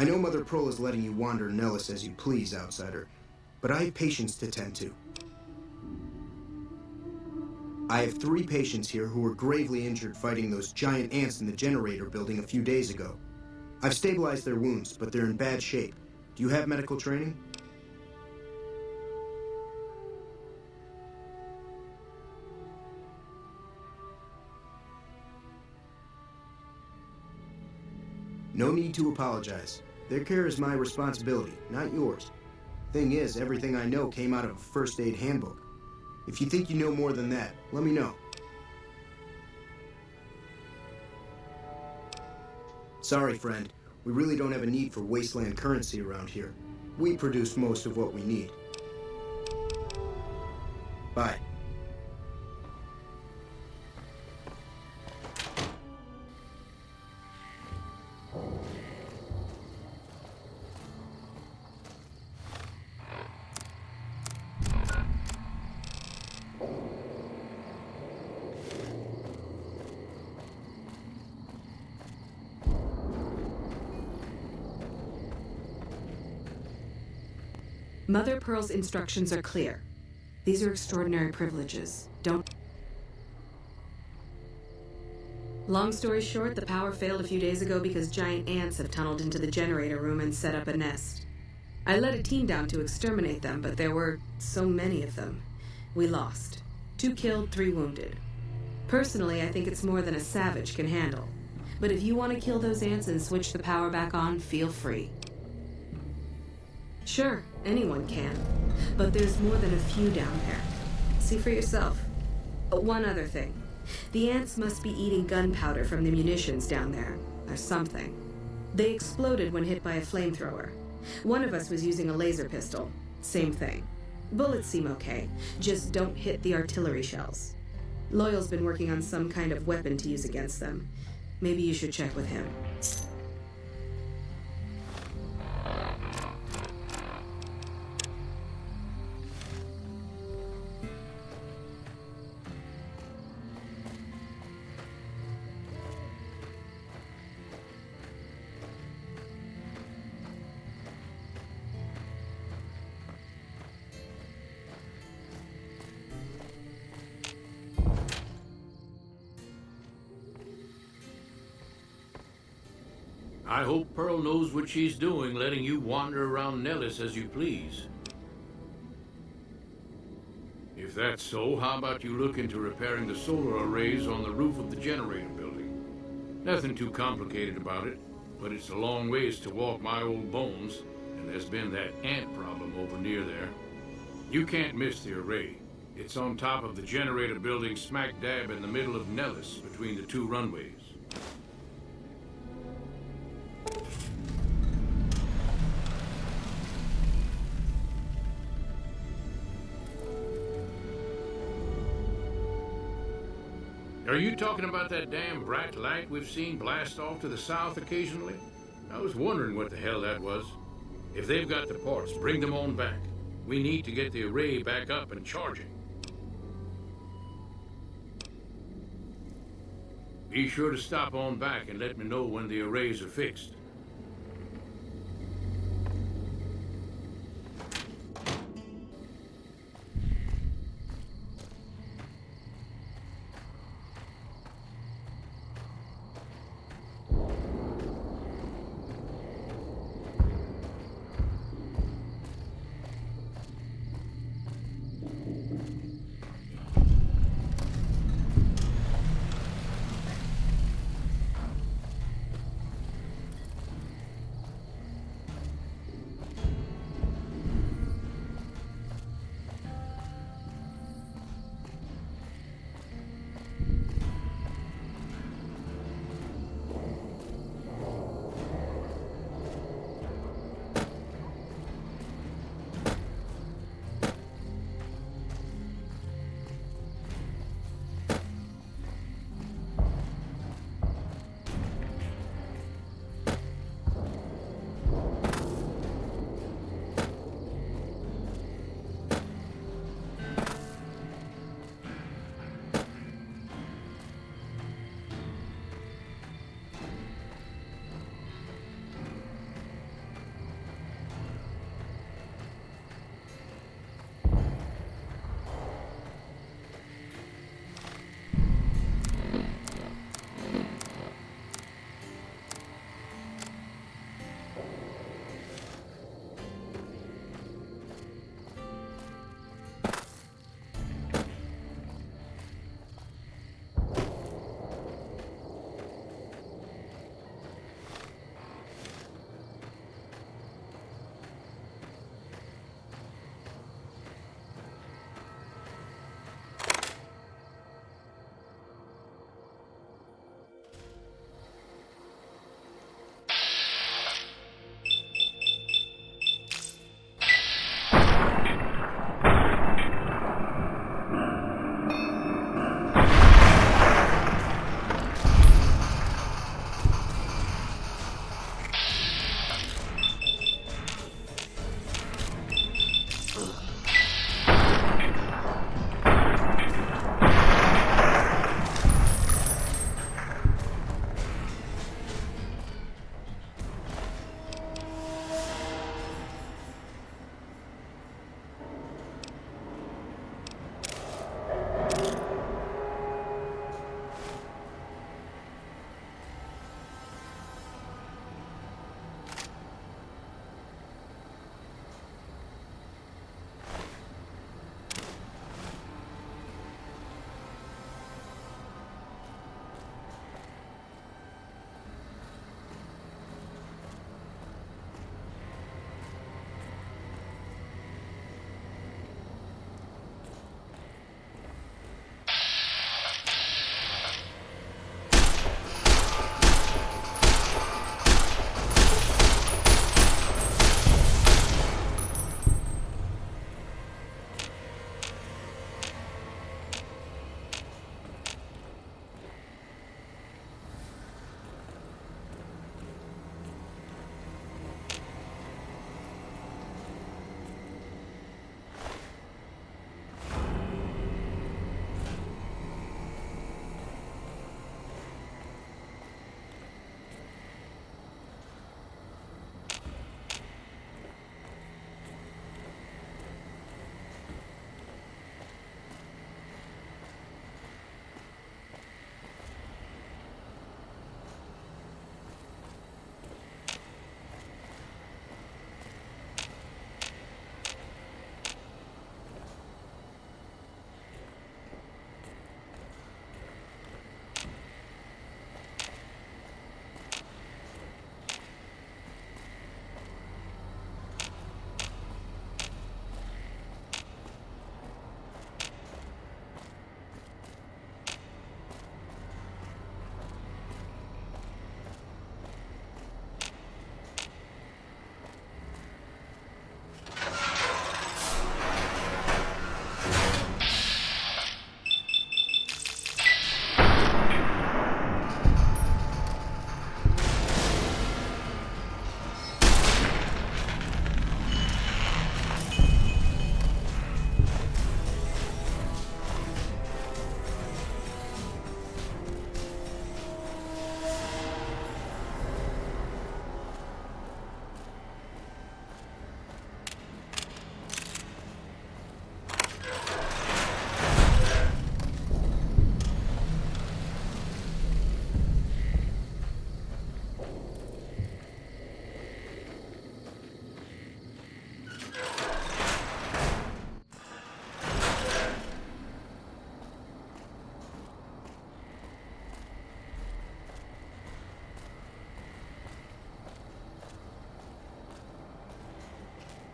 I know Mother Pearl is letting you wander Nellis as you please, outsider, but I have patients to tend to. I have 3 patients here who were gravely injured fighting those giant ants in the generator building a few days ago. I've stabilized their wounds, but they're in bad shape. Do you have medical training? No need to apologize. Their care is my responsibility, not yours. Thing is, everything I know came out of a first aid handbook. If you think you know more than that, let me know. Sorry, friend. We really don't have a need for wasteland currency around here. We produce most of what we need. Bye. Mother Pearl's instructions are clear. These are extraordinary privileges. Don't... Long story short, the power failed a few days ago because giant ants have tunneled into the generator room and set up a nest. I led a team down to exterminate them, but there were so many of them. We lost. 2 killed, 3 wounded. Personally, I think it's more than a savage can handle. But if you want to kill those ants and switch the power back on, feel free. Sure, anyone can. But there's more than a few down there. See for yourself. One other thing. The ants must be eating gunpowder from the munitions down there, or something. They exploded when hit by a flamethrower. One of us was using a laser pistol. Same thing. Bullets seem okay, just don't hit the artillery shells. Loyal's been working on some kind of weapon to use against them. Maybe you should check with him. I hope Pearl knows what she's doing, letting you wander around Nellis as you please. If that's so, how about you look into repairing the solar arrays on the roof of the generator building? Nothing too complicated about it, but it's a long ways to walk my old bones, and there's been that ant problem over near there. You can't miss the array. It's on top of the generator building smack dab in the middle of Nellis, between the two runways. Are you talking about that damn bright light we've seen blast off to the south occasionally? I was wondering what the hell that was. If they've got the parts, bring them on back. We need to get the array back up and charging. Be sure to stop on back and let me know when the arrays are fixed.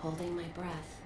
holding my breath.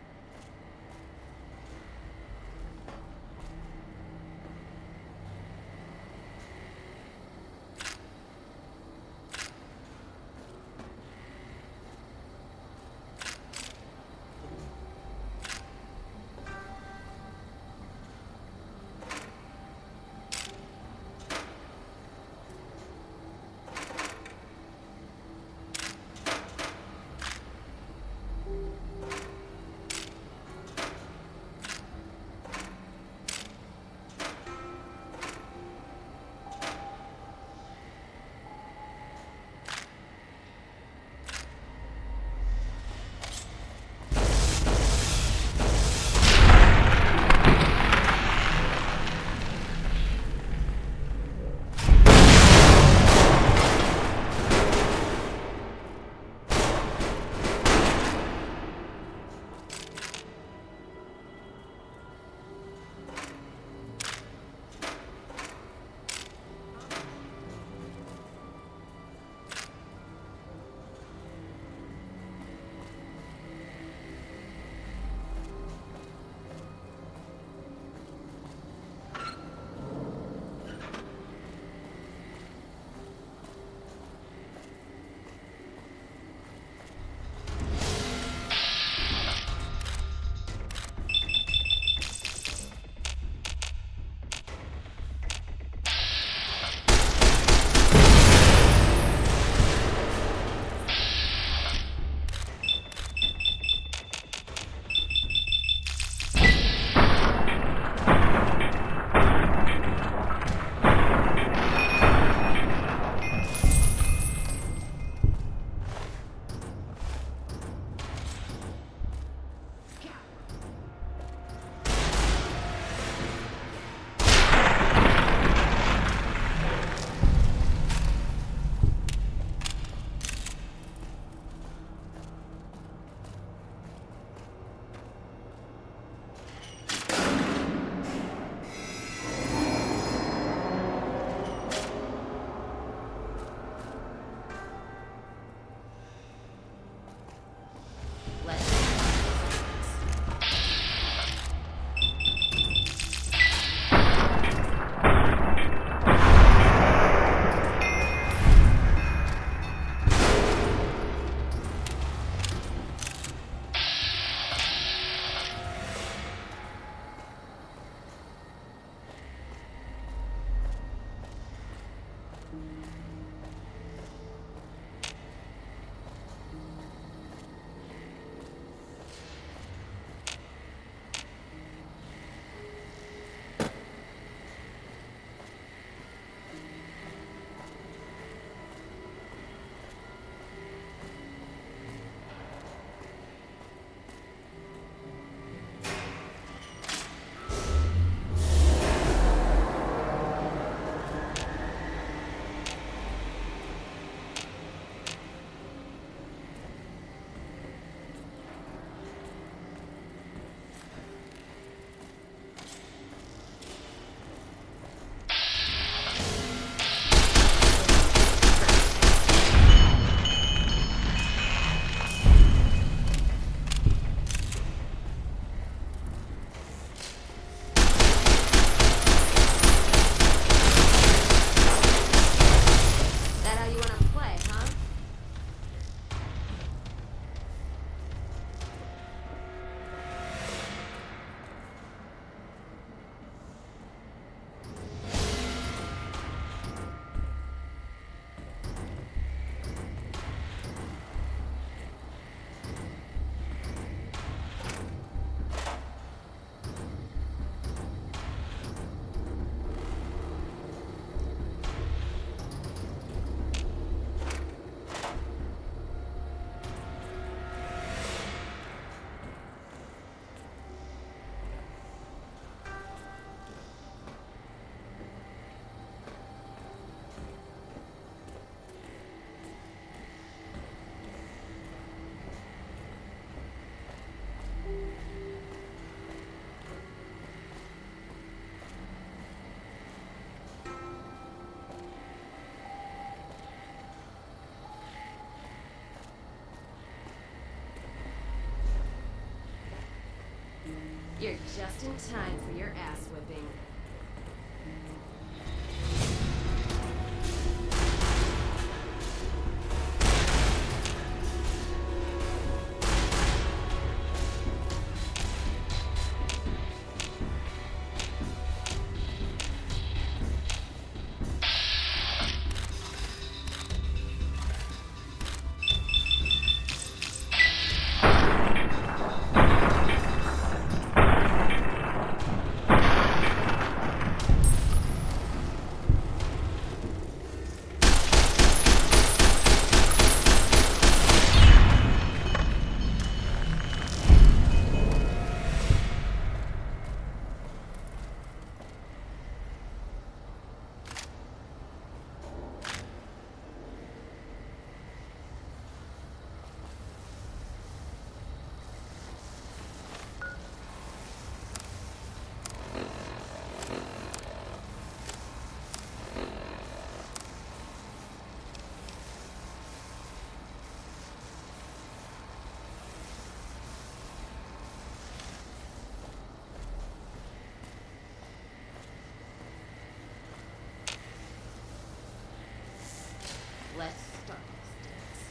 Just in time for your ass whipping. Let's start this dance.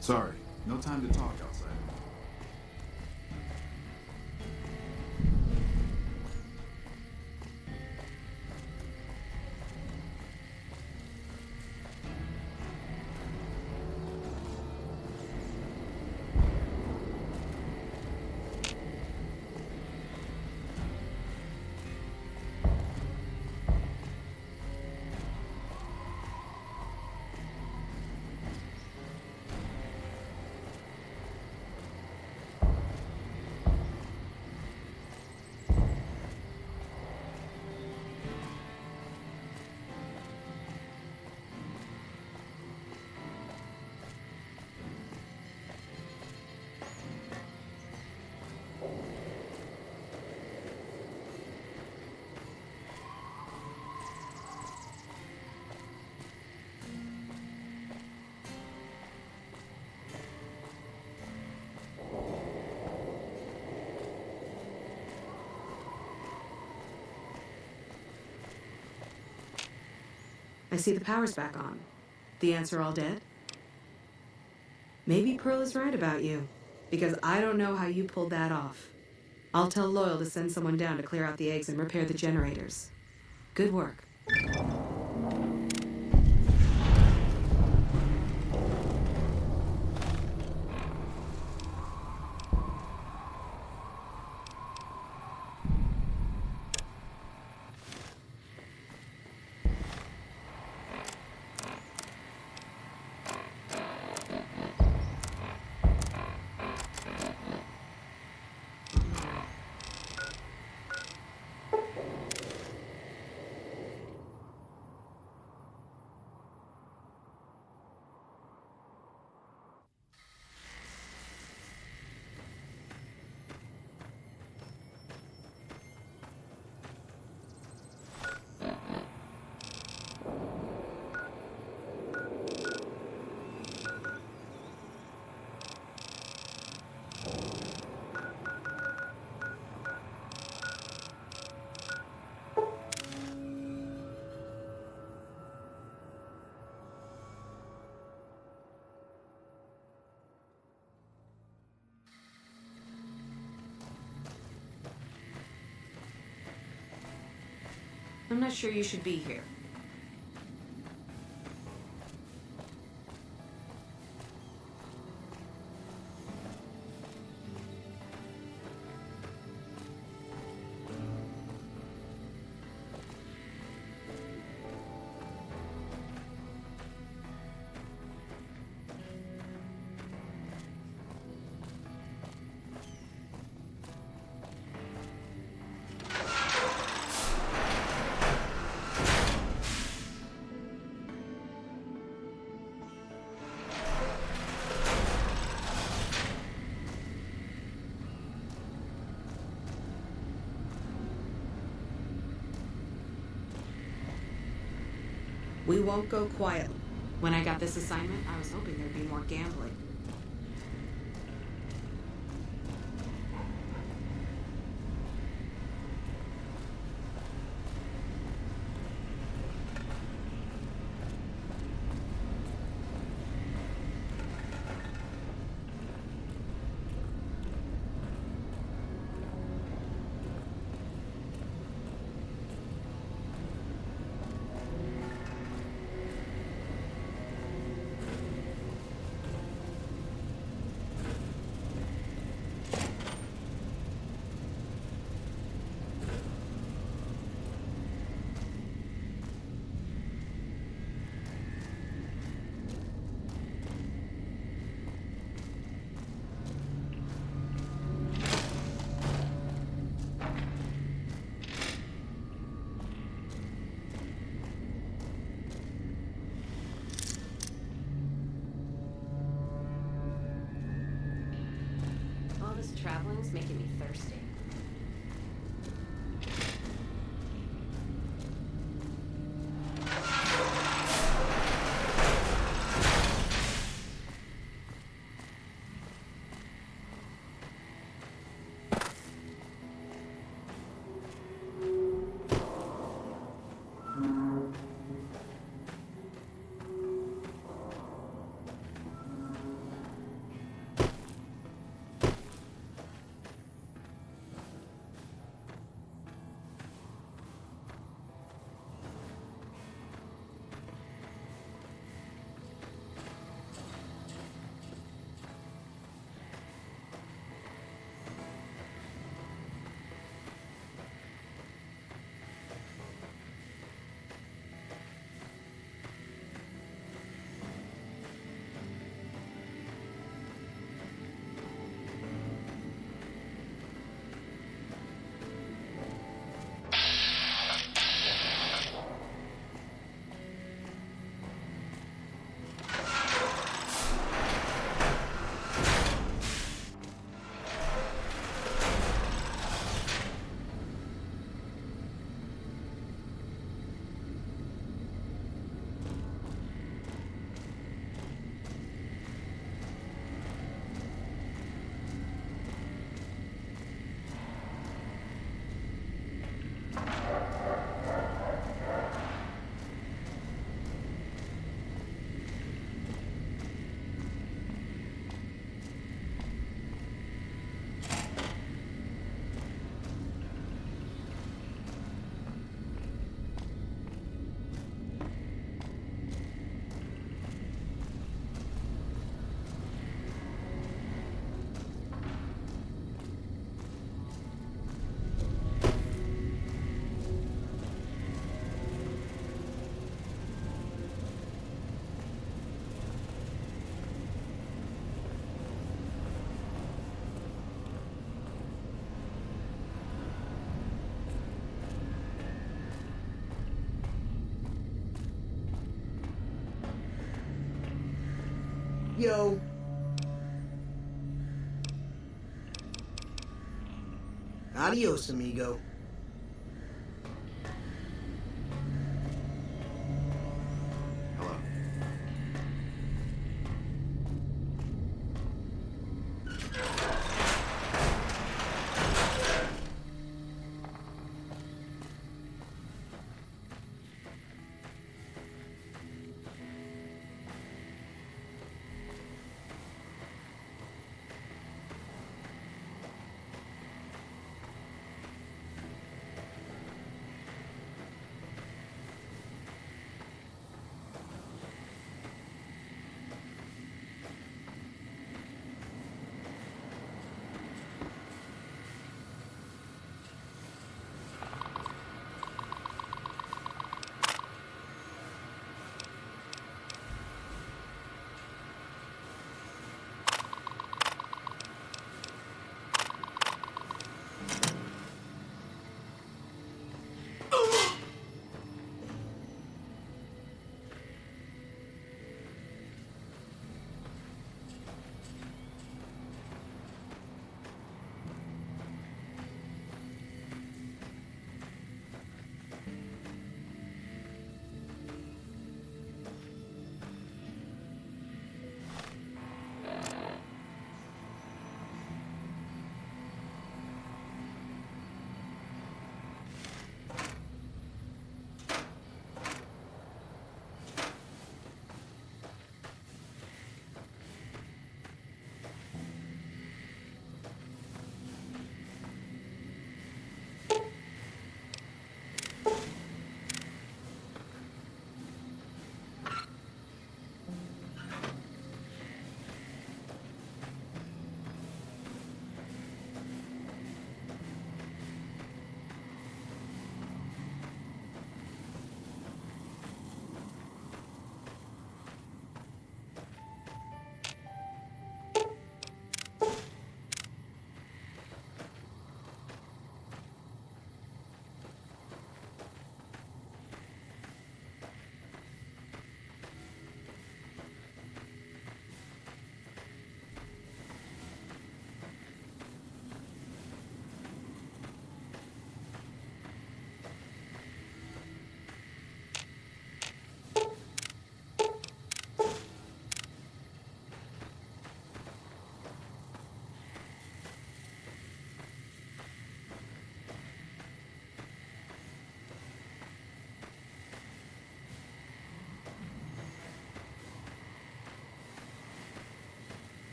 Sorry, no time to talk outside. I see the power's back on. The answer all dead? Maybe Pearl is right about you, because I don't know how you pulled that off. I'll tell Loyal to send someone down to clear out the eggs and repair the generators. Good work. I'm not sure you should be here. We won't go quiet. When I got this assignment, I was hoping there'd be more gambling. All this traveling's making me thirsty. Yo. Adios, amigo. Hello.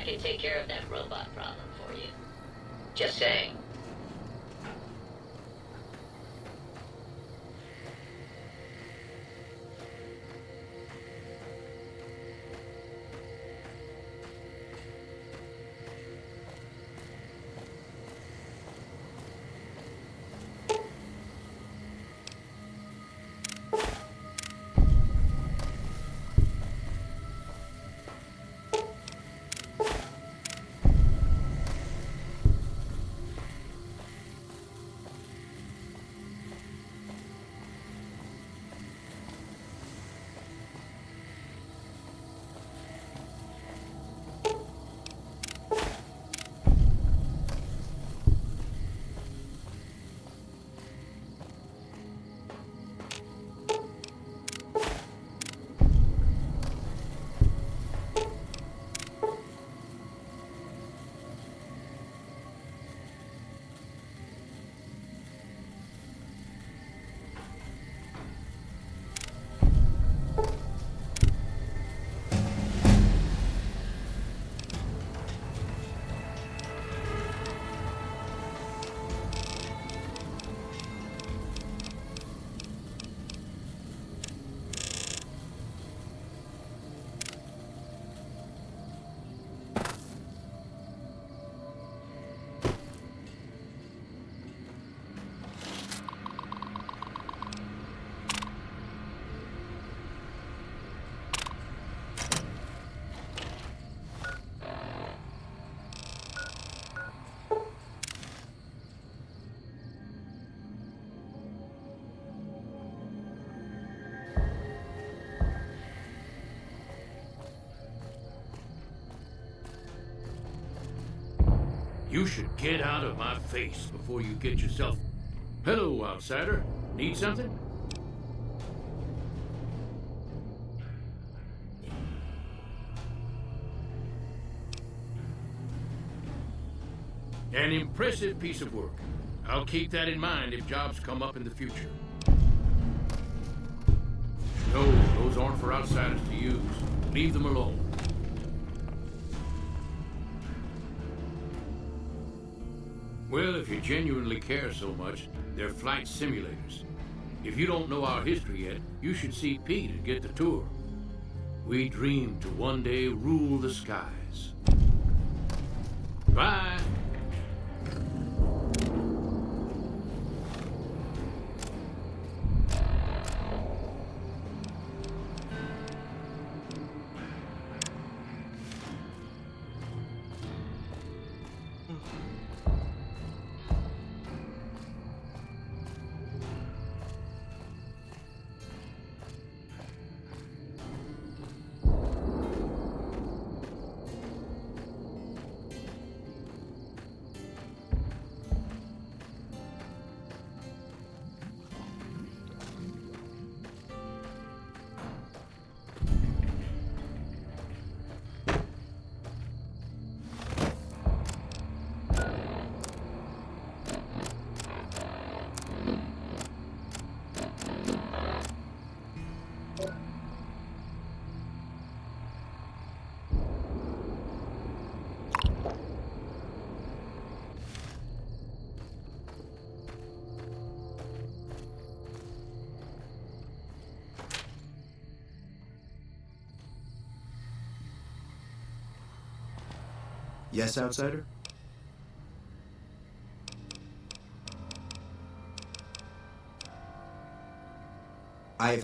can take care of that robot problem for you. Just saying. You should get out of my face before you get yourself... Hello, outsider. Need something? An impressive piece of work. I'll keep that in mind if jobs come up in the future. No, those aren't for outsiders to use. Leave them alone. Well, if you genuinely care so much, they're flight simulators. If you don't know our history yet, you should see Pete and get the tour. We dream to one day rule the skies. Bye! Yes, outsider? I've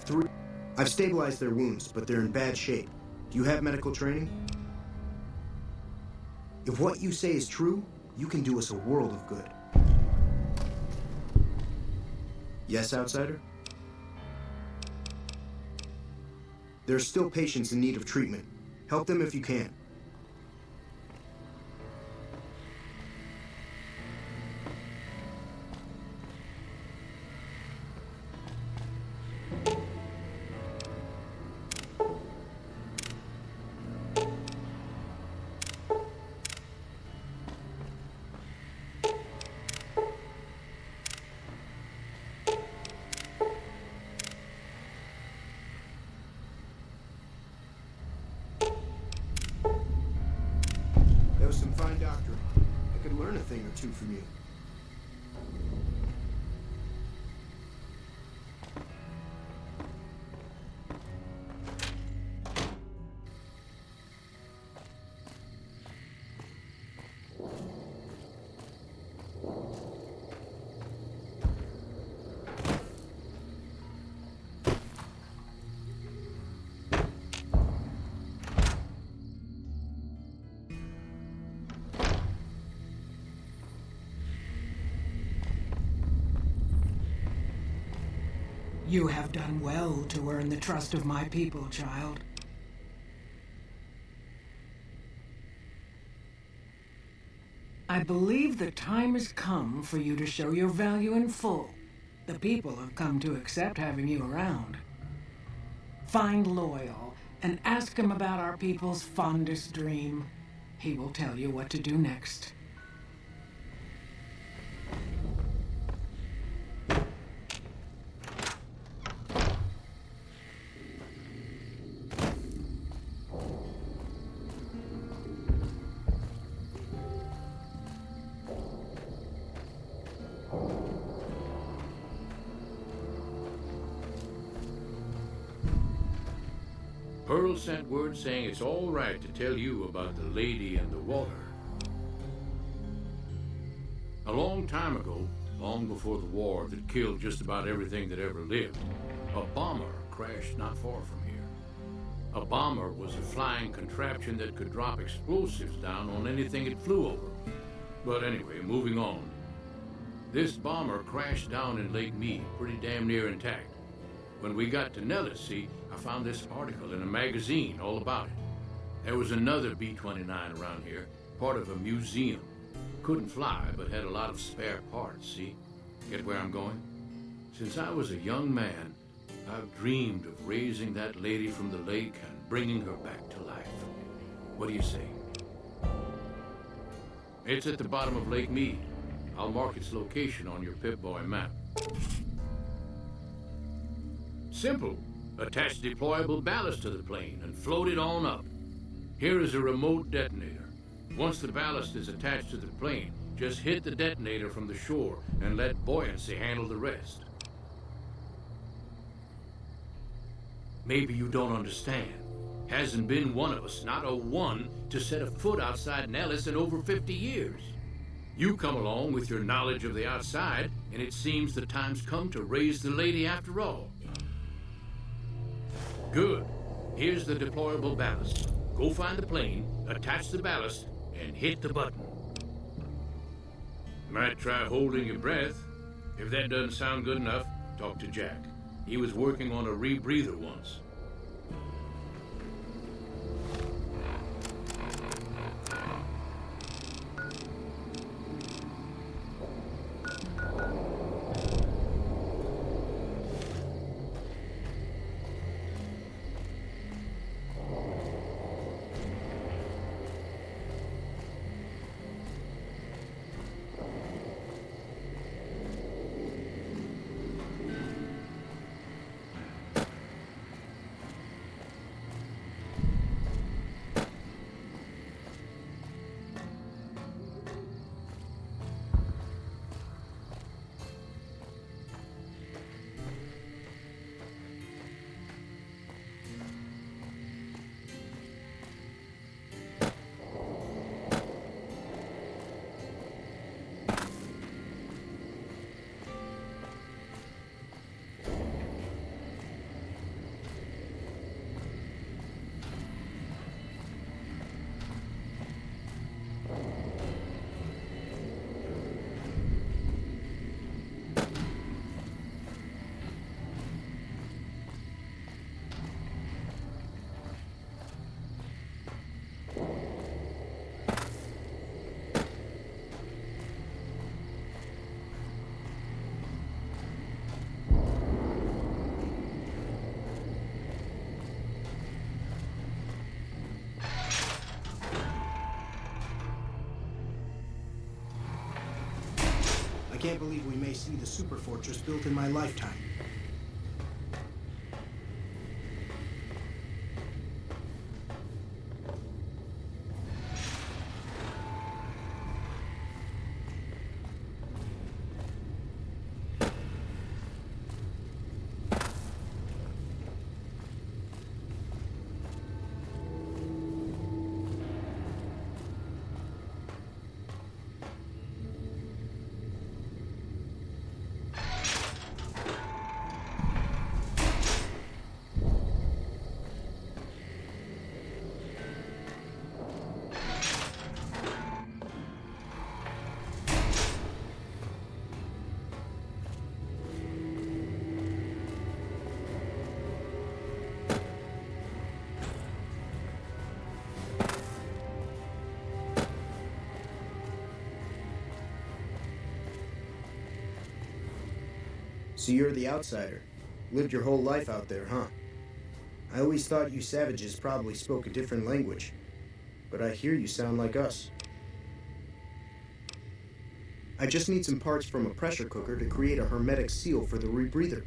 stabilized their wounds, but they're in bad shape. Do you have medical training? If what you say is true, you can do us a world of good. Yes, outsider? There are still patients in need of treatment. Help them if you can. thing or two from you. You have done well to earn the trust of my people, child. I believe the time has come for you to show your value in full. The people have come to accept having you around. Find Loyal and ask him about our people's fondest dream. He will tell you what to do next. Pearl sent word saying it's all right to tell you about the lady in the water. A long time ago, long before the war that killed just about everything that ever lived, a bomber crashed not far from here. A bomber was a flying contraption that could drop explosives down on anything it flew over. But anyway, moving on. This bomber crashed down in Lake Mead, pretty damn near intact. When we got to Nellis, see, I found this article in a magazine all about it. There was another B-29 around here, part of a museum. Couldn't fly, but had a lot of spare parts, see? Get where I'm going? Since I was a young man, I've dreamed of raising that lady from the lake and bringing her back to life. What do you say? It's at the bottom of Lake Mead. I'll mark its location on your Pip-Boy map. Simple. Attach deployable ballast to the plane and float it on up. Here is a remote detonator. Once the ballast is attached to the plane, just hit the detonator from the shore and let buoyancy handle the rest. Maybe you don't understand. Hasn't been one of us, not a one, to set a foot outside Nellis in over 50 years. You come along with your knowledge of the outside, and it seems the time's come to raise the lady after all. Good. Here's the deployable ballast. Go find the plane, attach the ballast, and hit the button. Might try holding your breath. If that doesn't sound good enough, talk to Jack. He was working on a rebreather once. I can't believe we may see the super fortress built in my lifetime. So you're the outsider. Lived your whole life out there, huh? I always thought you savages probably spoke a different language. But I hear you sound like us. I just need some parts from a pressure cooker to create a hermetic seal for the rebreather.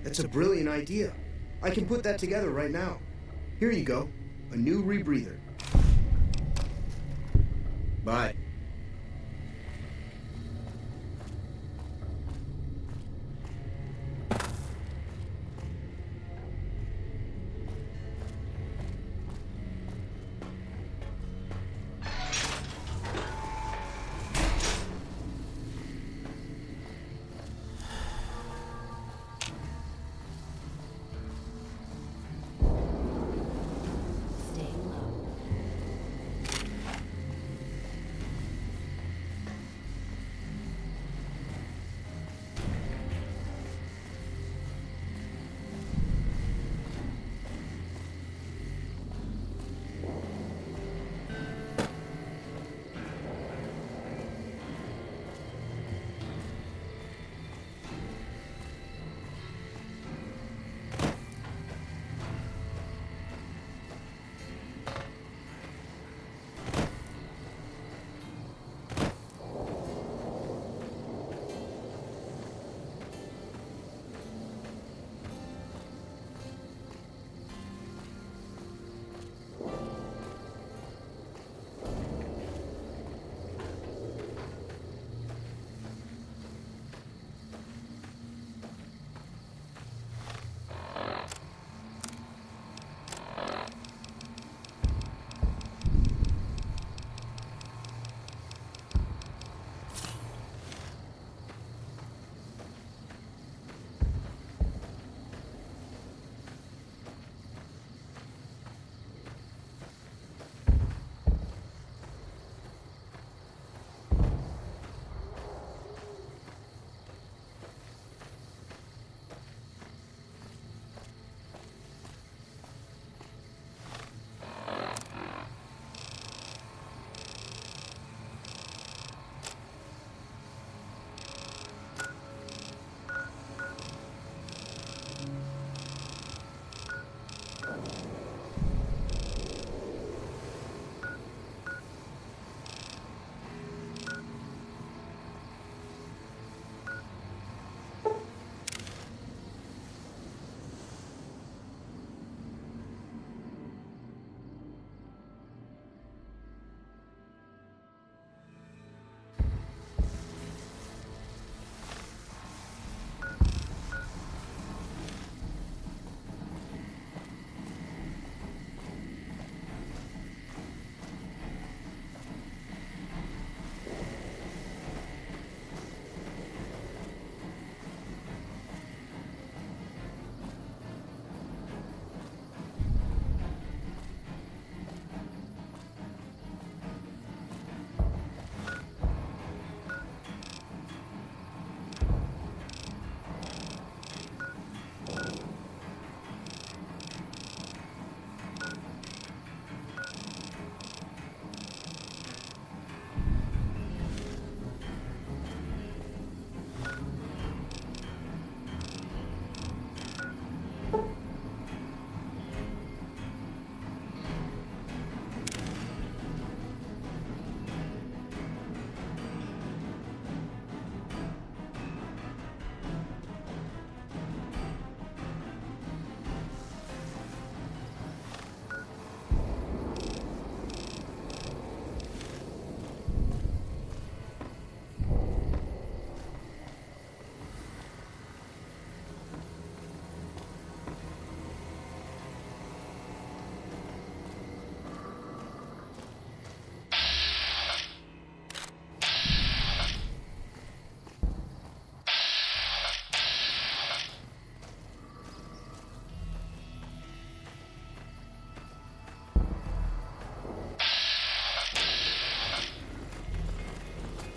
That's a brilliant idea. I can put that together right now. Here you go. A new rebreather. Bye.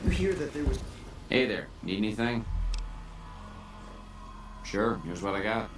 You hear that there was... Hey there, need anything? Sure, here's what I got.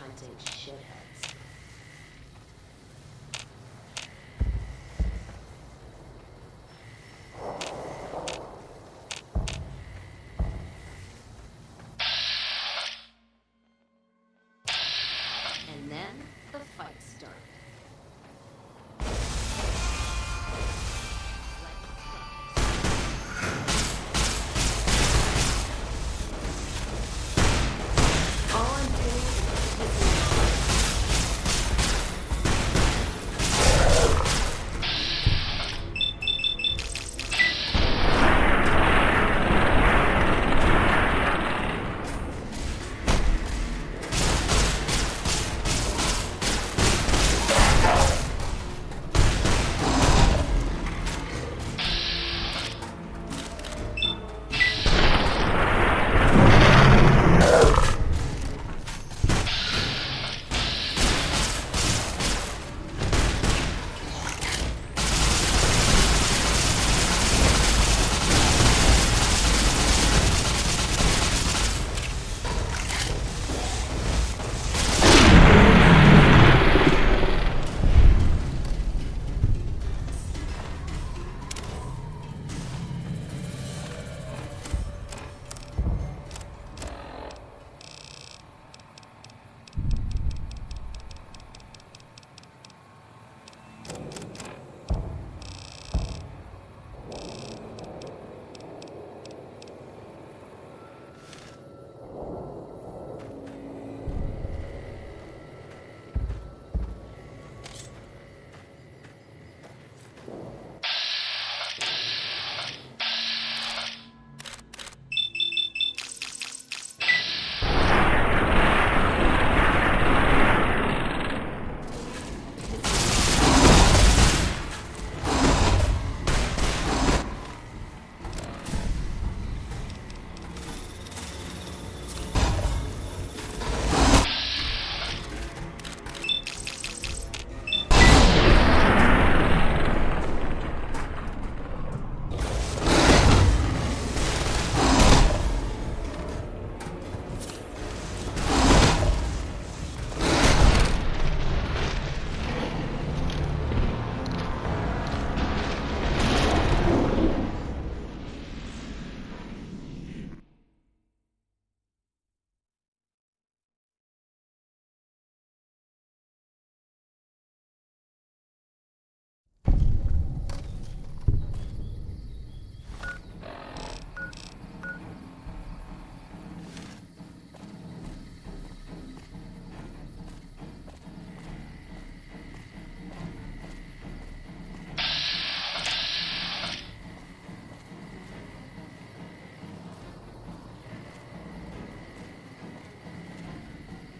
taunting shitheads. And then the fight started. All I'm doing is taking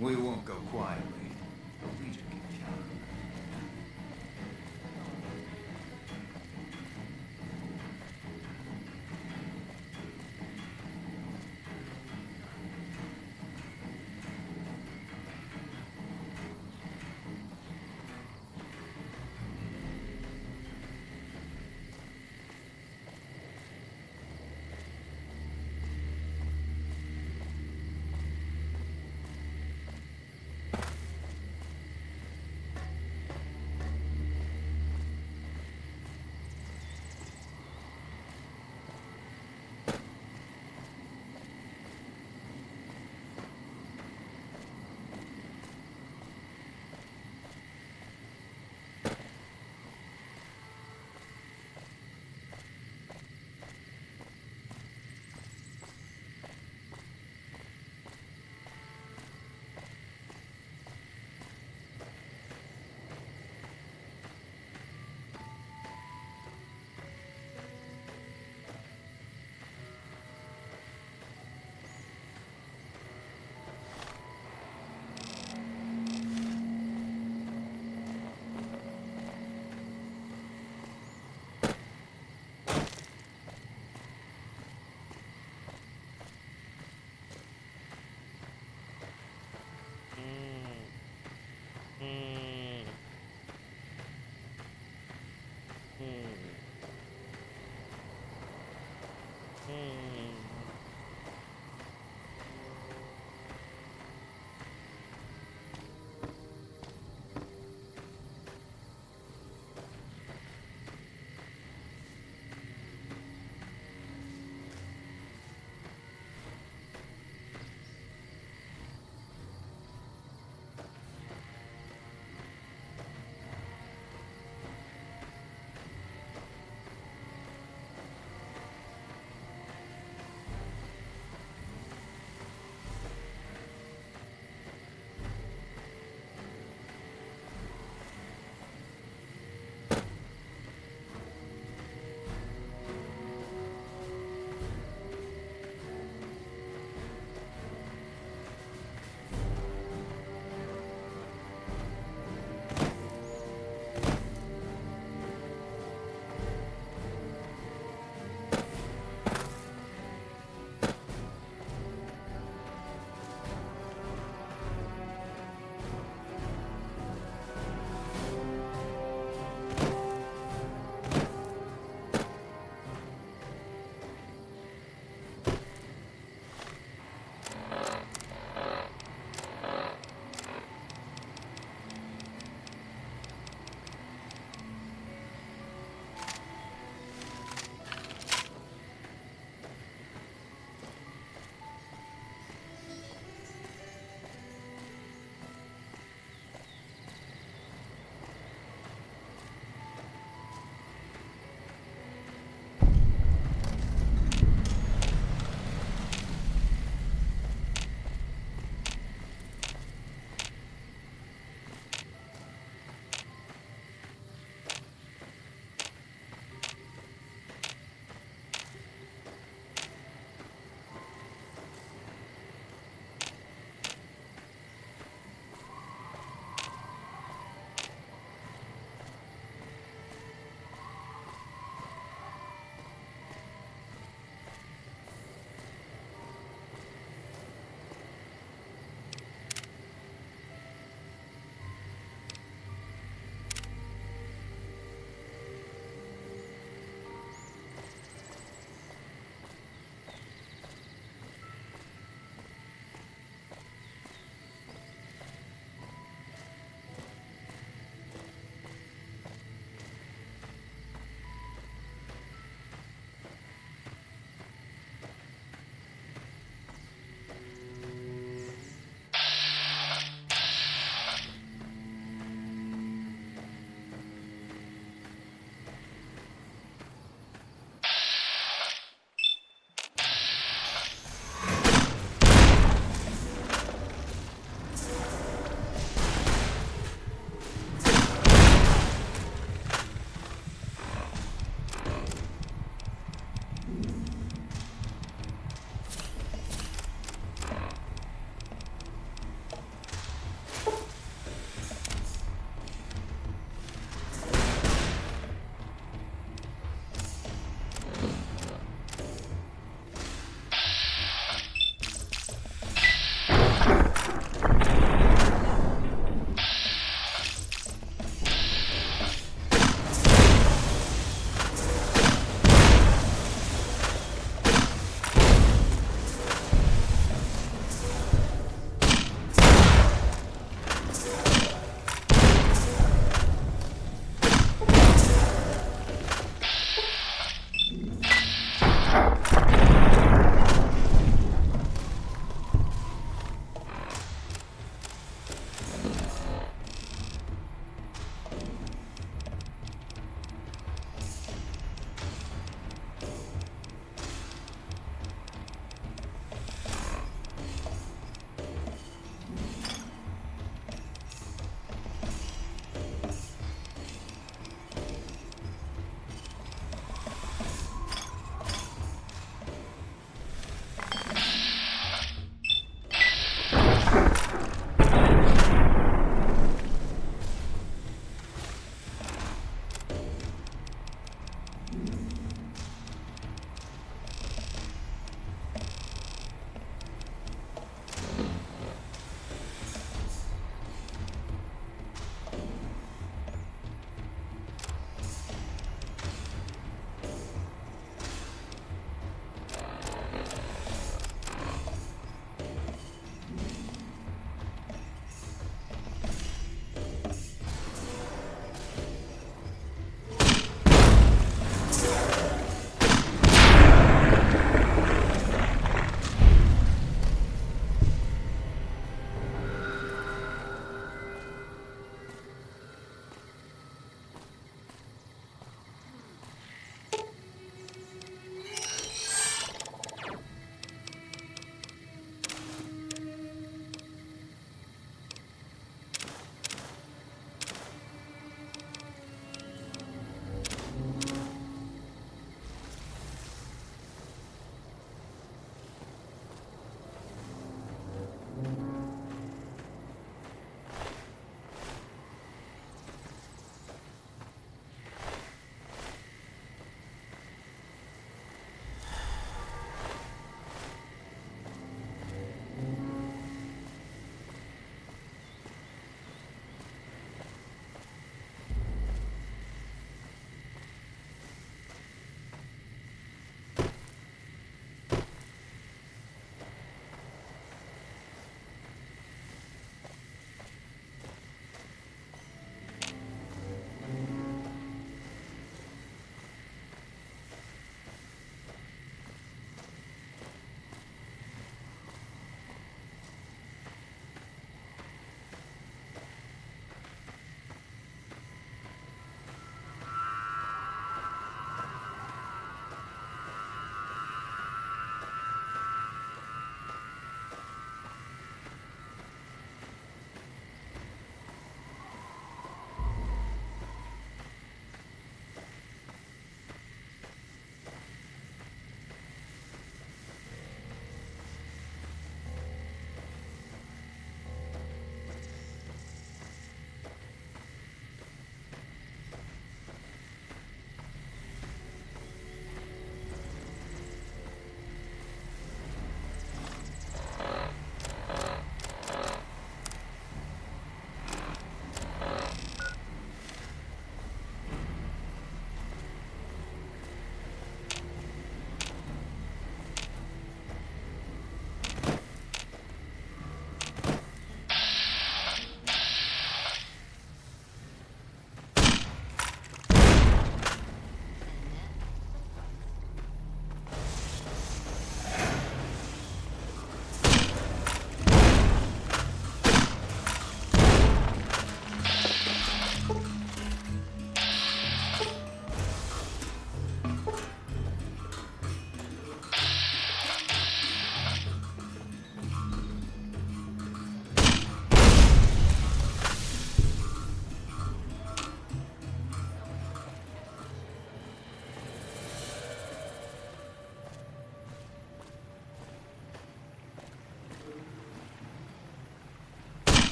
We won't go quietly. The Legion can counter.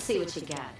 see what you got.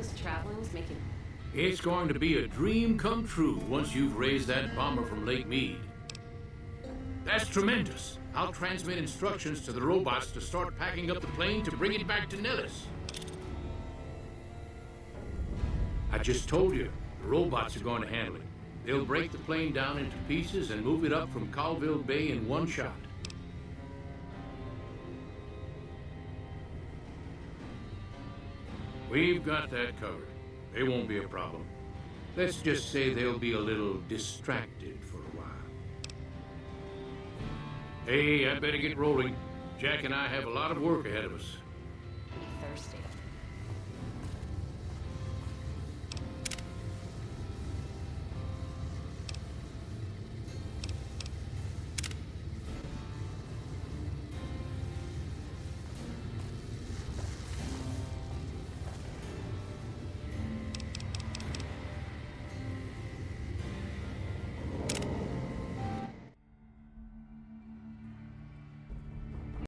this traveling's making... It's going to be a dream come true once you've raised that bomber from Lake Mead. That's tremendous. I'll transmit instructions to the robots to start packing up the plane to bring it back to Nellis. I just told you, the robots are going to handle it. They'll break the plane down into pieces and move it up from Colville Bay in one shot. We've got that covered. They won't be a problem. Let's just say they'll be a little distracted for a while. Hey, I better get rolling. Jack and I have a lot of work ahead of us.